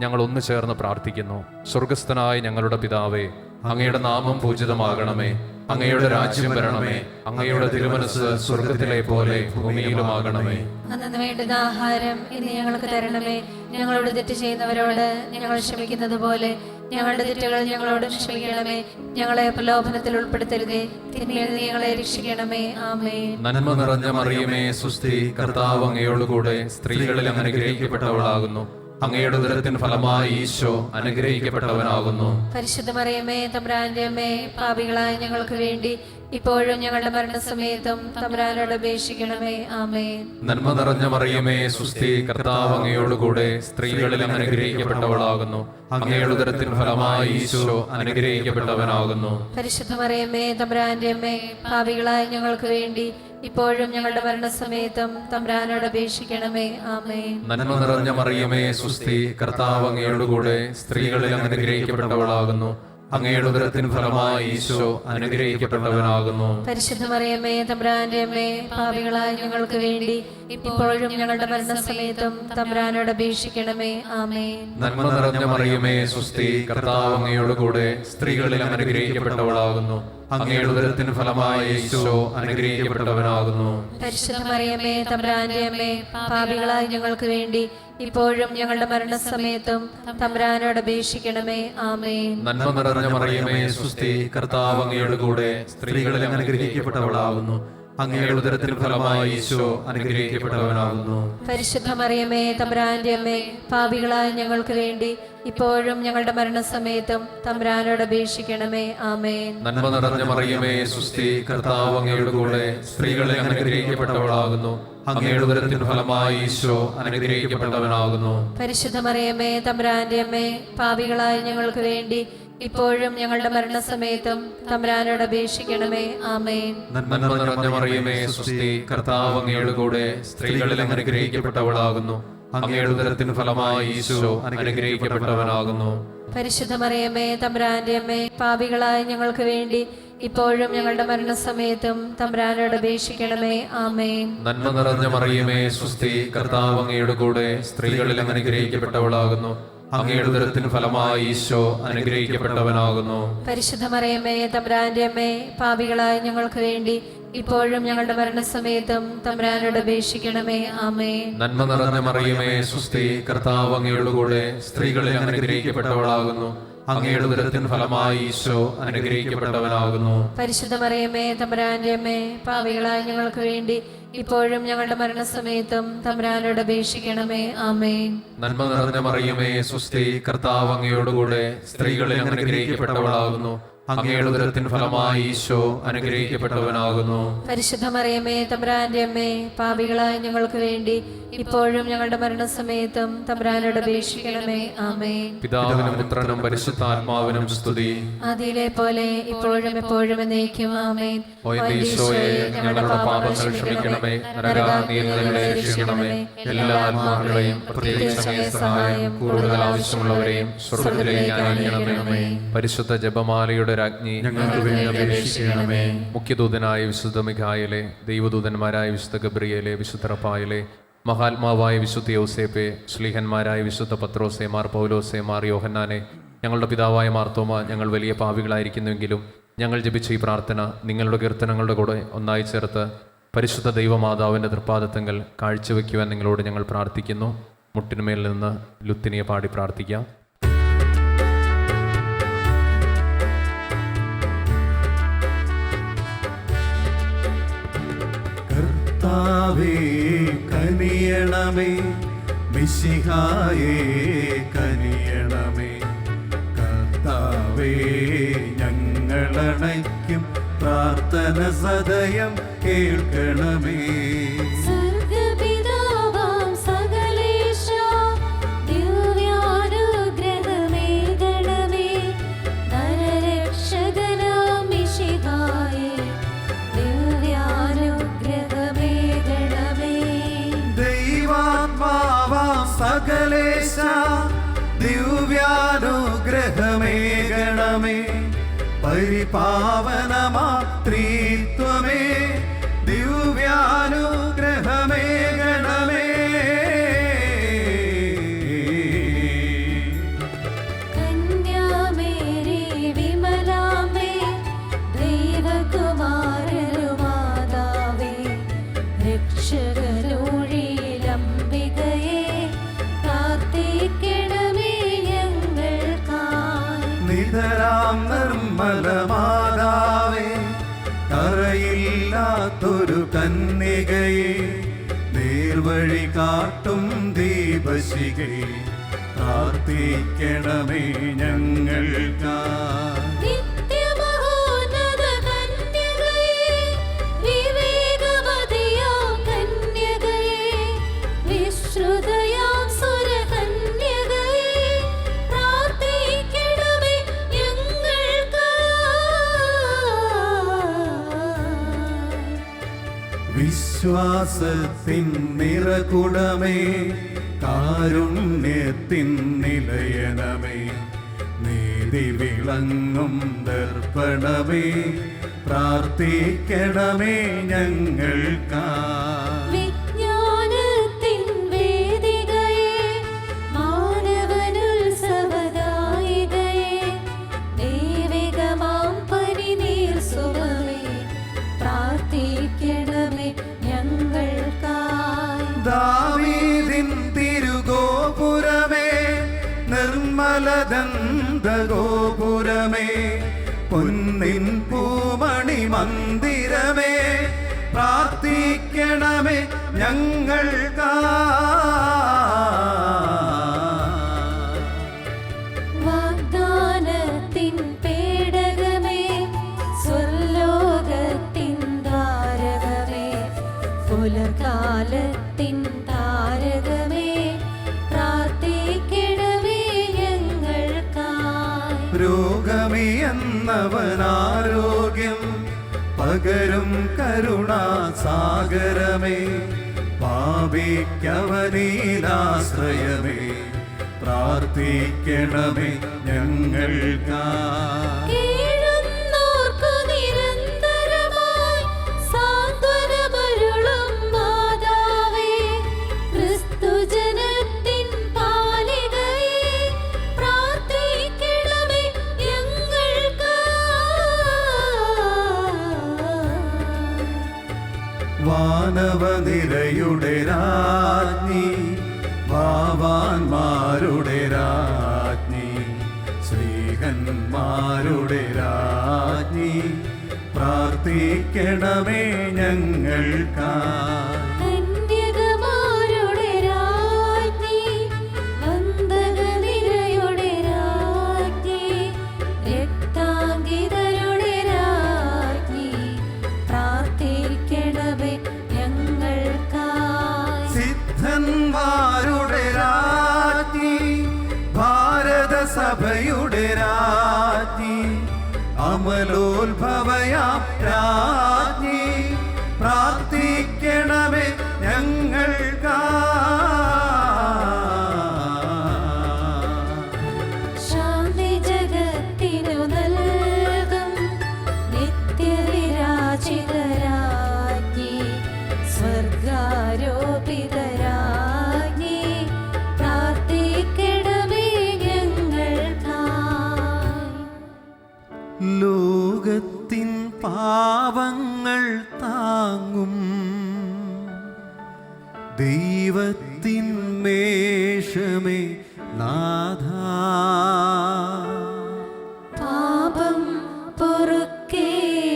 ഞങ്ങൾ ഒന്ന് ചേർന്ന് പ്രാർത്ഥിക്കുന്നു. സ്വർഗസ്ഥനായ ഞങ്ങളുടെ പിതാവേ, അങ്ങയുടെ നാമം പൂജിതമാകണമേ, അങ്ങയുടെ രാജ്യം വരണമേ, അങ്ങയുടെ തിരുമനസ്സ് സ്വർഗത്തിലെ പോലെ ഭൂമിയിലുമാകണമേ. അന്നു വേണ്ടുന്ന ആഹാരം ഇന്ന് ഞങ്ങൾക്ക് തരണമേ. ഞങ്ങളോട് തെറ്റ് ചെയ്യുന്നവരോട് ഞങ്ങൾ ക്ഷമിക്കുന്നത് പോലെ ഞങ്ങളുടെ തെറ്റുകൾ ഞങ്ങളോട് ക്ഷമിക്കണമേ. ഞങ്ങളെ പ്രലോഭനത്തിൽ ഉൾപ്പെടുത്തരുതേ, തിന്മയിൽ നിന്ന് ഞങ്ങളെ രക്ഷിക്കണമേ. ആമേൻ. നന്മ നിറഞ്ഞ മറിയമേ, സുസ്തി, കർത്താവ് അങ്ങയോടുകൂടെ സ്ത്രീകളിൽ അനുഗ്രഹിക്കപ്പെട്ടവളാകുന്നു. അങ്ങയുടെ ഉദരത്തിൻ ഫലമായി ഈശോ അനുഗ്രഹിക്കപ്പെട്ടവനാകുന്നു. പരിശുദ്ധ മറിയമേ തമ്പുരാന്റെ അമ്മേ, പാപികളായ ഞങ്ങൾക്ക് വേണ്ടി ഇപ്പോഴും ഞങ്ങളുടെ മരണസമയത്തും തമ്പുരാനോട് അപേക്ഷിക്കണമേ. ആമേൻ. നന്മ നിറഞ്ഞ മറിയമേ, സുസ്തി, കർത്താവ് അങ്ങയോടുകൂടെ സ്ത്രീകളിൽ അനുഗ്രഹിക്കപ്പെട്ടവളാകുന്നു. അങ്ങയുടെ ഉദരത്തിൻ ഫലമായി ഈശോ അനുഗ്രഹിക്കപ്പെട്ടവനാകുന്നു. പരിശുദ്ധ മറിയമേ തമ്പുരാന്റെ അമ്മേ, പാപികളായ ഞങ്ങൾക്ക് വേണ്ടി ഇപ്പോഴും ഞങ്ങളുടെ മരണസമയത്തും തമ്പുരാനോട് അപേക്ഷിക്കണമേ. ആമേൻ. നന്മ നിറഞ്ഞ മറിയമേ, സുസ്തി, കർത്താവ് അങ്ങയോടുകൂടെ സ്ത്രീകളിൽ അനുഗ്രഹിക്കപ്പെട്ടവളാകുന്നു. അങ്ങയുടെ ഉദരത്തിൻ ഫലമായി ഈശോ അനുഗ്രഹിക്കപ്പെട്ടവനാകുന്നു. പരിശുദ്ധ മറിയമേ തമ്പുരാന്റെ അമ്മേ, പാപികളായ ഞങ്ങൾക്ക് വേണ്ടി ഇപ്പോഴും ഞങ്ങളുടെ മരണസമയത്തും തമ്പുരാനോട് അപേക്ഷിക്കണമേ. ആമേൻ. നന്മ നിറഞ്ഞ മറിയമേ, സുസ്തി, കർത്താവ് അങ്ങയോടുകൂടെ സ്ത്രീകളിൽ അനുഗ്രഹിക്കപ്പെട്ടവളാകുന്നു. അങ്ങയുടെ ഉദരത്തിൻ ഫലമായി ഈശോ അനുഗ്രഹിക്കപ്പെട്ടവനാകുന്നു. പരിശുദ്ധ മറിയമേ തമ്പുരാന്റെ അമ്മേ, പാപികളായ ഞങ്ങൾക്ക് വേണ്ടി ഇപ്പോഴും ഞങ്ങളുടെ മരണസമയത്തും തമ്പുരാനോട് അപേക്ഷിക്കണമേ. ആമേൻ. നന്മ നിറഞ്ഞ മറിയമേ, സുസ്തി, കർത്താവ് അങ്ങയോടുകൂടെ സ്ത്രീകളിൽ അനുഗ്രഹിക്കപ്പെട്ടവളാകുന്നു. അങ്ങയുടെ ഉദരത്തിൻ ഫലമായി ഈശോ അനുഗ്രഹിക്കപ്പെട്ടവനാകുന്നു. പരിശുദ്ധ മറിയമേ തമ്പുരാന്റെ അമ്മേ, പാപികളായ ഞങ്ങൾക്ക് വേണ്ടി ഇപ്പോഴും ഞങ്ങളുടെ മരണസമയത്തും തമ്പുരാനോട് അപേക്ഷിക്കണമേ. ആമേൻ. നന്മ നിറഞ്ഞ മറിയമേ, സുസ്തി, കർത്താവ് അങ്ങയോടുകൂടെ സ്ത്രീകളിൽ അനുഗ്രഹിക്കപ്പെട്ടവളാകുന്നു. അങ്ങയുടെ ഉദരത്തിൻ ഫലമായി ഈശോ അനുഗ്രഹിക്കപ്പെട്ടവനാകുന്നു. പരിശുദ്ധ മറിയമേ തമ്പുരാന്റെ അമ്മേ, പാപികളായ ഞങ്ങൾക്ക് വേണ്ടി ഇപ്പോഴും ഞങ്ങളുടെ മരണസമയത്തും തമ്പുരാനോട് അപേക്ഷിക്കണമേ. ആമേൻ. നന്മ നിറഞ്ഞ മറിയമേ, സുസ്തി, കർത്താവ് അങ്ങയോടുകൂടെ സ്ത്രീകളിൽ അനുഗ്രഹിക്കപ്പെട്ടവളാകുന്നു. അങ്ങയുടെ ഉദരത്തിൻ ഫലമായി ഈശോ അനുഗ്രഹിക്കപ്പെട്ടവനാകുന്നു. പരിശുദ്ധ മറിയമ്മേ തമ്പുരാന്റെ അമ്മേ, പാപികളായ ഞങ്ങൾക്ക് വേണ്ടി ഇപ്പോഴും ഞങ്ങളുടെ മരണസമയത്തും തമ്പുരാനോട് അപേക്ഷിക്കണമേ. ആമേൻ. നന്മ നിറഞ്ഞ മറിയമേ സ്വസ്തി, കർത്താവ് അങ്ങയുടെ കൂടെ സ്ത്രീകളിൽ അങ്ങ് അനുഗ്രഹിക്കപ്പെട്ടവളാകുന്നു. അങ്ങയുടെ ഉദരത്തിൻ ഫലമായി ഈശോ അനുഗ്രഹിക്കപ്പെട്ടവനാകുന്നു. പരിശുദ്ധ മറിയമ്മേ തമ്പുരാന്റെ അമ്മേ, പാപികളായ ഞങ്ങൾക്ക് വേണ്ടി ഇപ്പോഴും ഞങ്ങളുടെ മരണസമയത്തും തമ്പുരാനോട് അപേക്ഷിക്കണമേ. ആമേൻ. നന്മ നിറഞ്ഞ മറിയമേ സ്വസ്തി, കർത്താവ് അങ്ങയുടെ കൂടെ സ്ത്രീകളിൽ അങ്ങ് അനുഗ്രഹിക്കപ്പെട്ടവളാകുന്നു. അങ്ങയുടെ ഉദരത്തിൻ ഫലമായി ഈശോ അനുഗ്രഹിക്കപ്പെട്ടവനാകുന്നു. പരിശുദ്ധ മറിയമ്മേ തമ്പുരാന്റെ അമ്മേ, പാപികളായ ഞങ്ങൾക്ക് വേണ്ടി ഇപ്പോഴും ഞങ്ങളുടെ മരണസമയത്തും തമ്പുരാനോട് അപേക്ഷിക്കണമേ. ആമേൻ. നന്മ നിറഞ്ഞ മറിയമേ സ്വസ്തി, കർത്താവ് അങ്ങയുടെ കൂടെ സ്ത്രീകളിൽ അങ്ങ് അനുഗ്രഹിക്കപ്പെട്ടവളാകുന്നു. അങ്ങയുടെ ഉദരത്തിൻ ഫലമായി ഈശോ അനുഗ്രഹിക്കപ്പെട്ടവനാകുന്നു. പരിശുദ്ധ മറിയമ്മേ തമ്പുരാന്റെ അമ്മേ, പാപികളായ ഞങ്ങൾക്ക് വേണ്ടി ഇപ്പോഴും ഞങ്ങളുടെ മരണസമയത്തും തമ്പുരാനോട് അപേക്ഷിക്കണമേ. ആമേൻ. പിതാവിനും പുത്രനും പരിശുദ്ധാത്മാവിനും സ്തുതി. ആദിയിലെ പോലെ ഇപ്പോഴും എപ്പോഴും എന്നേക്കും. ആമേൻ. ഓ എന്റെ ഈശോയെ, ഞങ്ങളുടെ പാപങ്ങൾ ക്ഷമിക്കണമേ, നരകാഗ്നിയിൽ നിന്ന് രക്ഷിക്കണമേ. എല്ലാ ആത്മാക്കളെയും പ്രത്യേകിച്ച് അങ്ങേ സഹായം കൂടുതൽ ആവശ്യമുള്ളവരെയും സ്വർഗ്ഗത്തിലേക്ക് അയക്കണമേ. പരിശുദ്ധ ജപമാലയുടെ രാജ്ഞി, ഞങ്ങൾക്ക് വേണ്ടി അപേക്ഷിക്കണമേ. മുഖ്യദൂതനായ വിശുദ്ധ മിഖായേലേ, ദൈവദൂതന്മാരായ വിശുദ്ധ ഗബ്രിയേലേ, വിശുദ്ധ റഫായേലേ, മഹാത്മാവായ വിശുദ്ധ യൗസേപ്പേ, ശ്ലീഹന്മാരായ വിശുദ്ധ പത്രോസേ, മാർ പൗലോസേ, മാർ യോഹന്നാനെ, ഞങ്ങളുടെ പിതാവായ മാർത്തോമ, ഞങ്ങൾ വലിയ പാപികളായിരിക്കുന്നുവെങ്കിലും ഞങ്ങൾ ജപിച്ച ഈ പ്രാർത്ഥന നിങ്ങളുടെ കീർത്തനങ്ങളുടെ കൂടെ ഒന്നായി ചേർത്ത് പരിശുദ്ധ ദൈവമാതാവിൻ്റെ തൃപ്പാദത്തങ്ങൾ കാഴ്ചവെക്കുവാൻ നിങ്ങളോട് ഞങ്ങൾ പ്രാർത്ഥിക്കുന്നു. മുട്ടിനുമേൽ നിന്ന് ലുത്തിനിയെ പാടി പ്രാർത്ഥിക്കാം. കർത്താവേ കനിയണമേ, മിശിഹായേ കനിയണമേ. കർത്താവേ ഞങ്ങളണയ്ക്കും പ്രാർത്ഥന സദയം കേൾക്കണമേ. സകലേശ ദിവ്യാനുഗ്രഹമേകണമേ. പരിപാവനമാ ത്രിത്വമേ ദിവ്യാനുഗ്രഹമേകണമേ. കന്യാമേരി വിമലാമേ, ദൈവകുമാരരുമാതാവേ, രക്ഷകനൂഴിലംബികയേ, നിതരാം നിർമ്മല മാതാവേ, കറയില്ലാത്തൊരു കന്യകയെ, നേർവഴി കാട്ടും ദീപശിഖയെ, പ്രാർത്ഥിക്കണമേ ഞങ്ങൾക്കായി. വിശ്വാസത്തിൻ നിറകുടമേ, കാരുണ്യത്തിൻ നിലയനമേ, നീതി വിളങ്ങും ദർപ്പണമേ, പ്രാർത്ഥിക്കണമേ ഞങ്ങൾക്കായി. ദാവീദിൻ തിരുഗോപുരമേ, നിർമ്മലദന്തഗോപുരമേ, പൊന്നിൻ പൂമണി മന്ദിരമേ, പ്രാർത്ഥിക്കണമേ ഞങ്ങൾക്കായി. വാഗ്ദാനത്തിൻ പേടകമേ, സ്വർലോകത്തിൻ താരകമേ, പുലർകാലത്തിൻ താരകമേ, പ്രാർത്ഥിക്കണമേ ഞങ്ങൾക്കായി. രോഗമിയെന്നവനാരോഗ്യം പകരും കരുണാസാഗരമേ, പാപിക്കവനീലാശ്രയമേ പ്രാർത്ഥിക്കണമേ ഞങ്ങൾക്കായി. കീഴുന്നോർക്കു നിരന്തരമായി സാന്ത്വനമരുളും മാതാവേ, ക്രിസ്തുജനത്തിൻ പാലികയേ, പ്രാർത്ഥിക്കണമേ ഞങ്ങൾക്കായി. വാനവനിരയുടെ രാജ്ഞി, ഭാവാന്മാരുടെ രാജ്ഞി, ശ്രീകന്മാരുടെ രാജ്ഞി, പ്രാർത്ഥിക്കണമേ ഞങ്ങൾക്കായി. കന്യകമാരുടെ രാജ്ഞി, വന്ദനനിരയുടെ രാജ്ഞി, രക്താംഗിതരുടെ രാജ്ഞി, പ്രാർത്ഥിക്കണമേ ഞങ്ങൾക്കായി. സിദ്ധന്മാരുടെ രാജ്ഞി, ഭാരതസഭയുടെ രാജ്ഞി, അമലോത്ഭവയാം രാജ്ഞി, പ്രാർത്ഥിക്കണമേ ഞങ്ങൾക്കായി. ശാന്തി ജഗത്തിനു നൽകും നിത്യവിരാജിതരാജ്ഞി, സ്വർഗാരോപിതരാജ്ഞി, പ്രാർത്ഥിക്കണമേ ഞങ്ങൾക്കായി. ലോകത്തിൻ പാവങ്ങൾ താങ്ങും ദൈവത്തിൻ മേഷമേ നാഥ, പാപം പൊറുക്കേണമേ.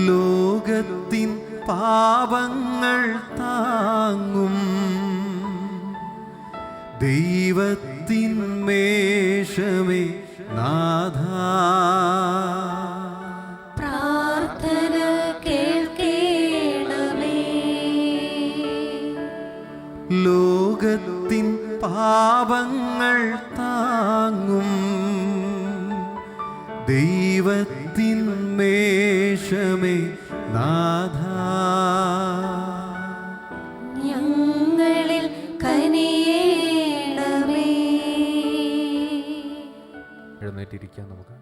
ലോകത്തിൻ പാവങ്ങൾ താങ്ങും ദൈവത്തിൻ മേഷമേ നാഥ, പ്രാർത്ഥന കേൾക്കേണമേ. ലോകത്തിൻ പാവങ്ങൾ താങ്ങും ദൈവത്തിൻ മേഷമേ നാഥ, ഞങ്ങളിൽ കനിയേണമേ. എഴുന്നേറ്റിരിക്കാം നമുക്ക്.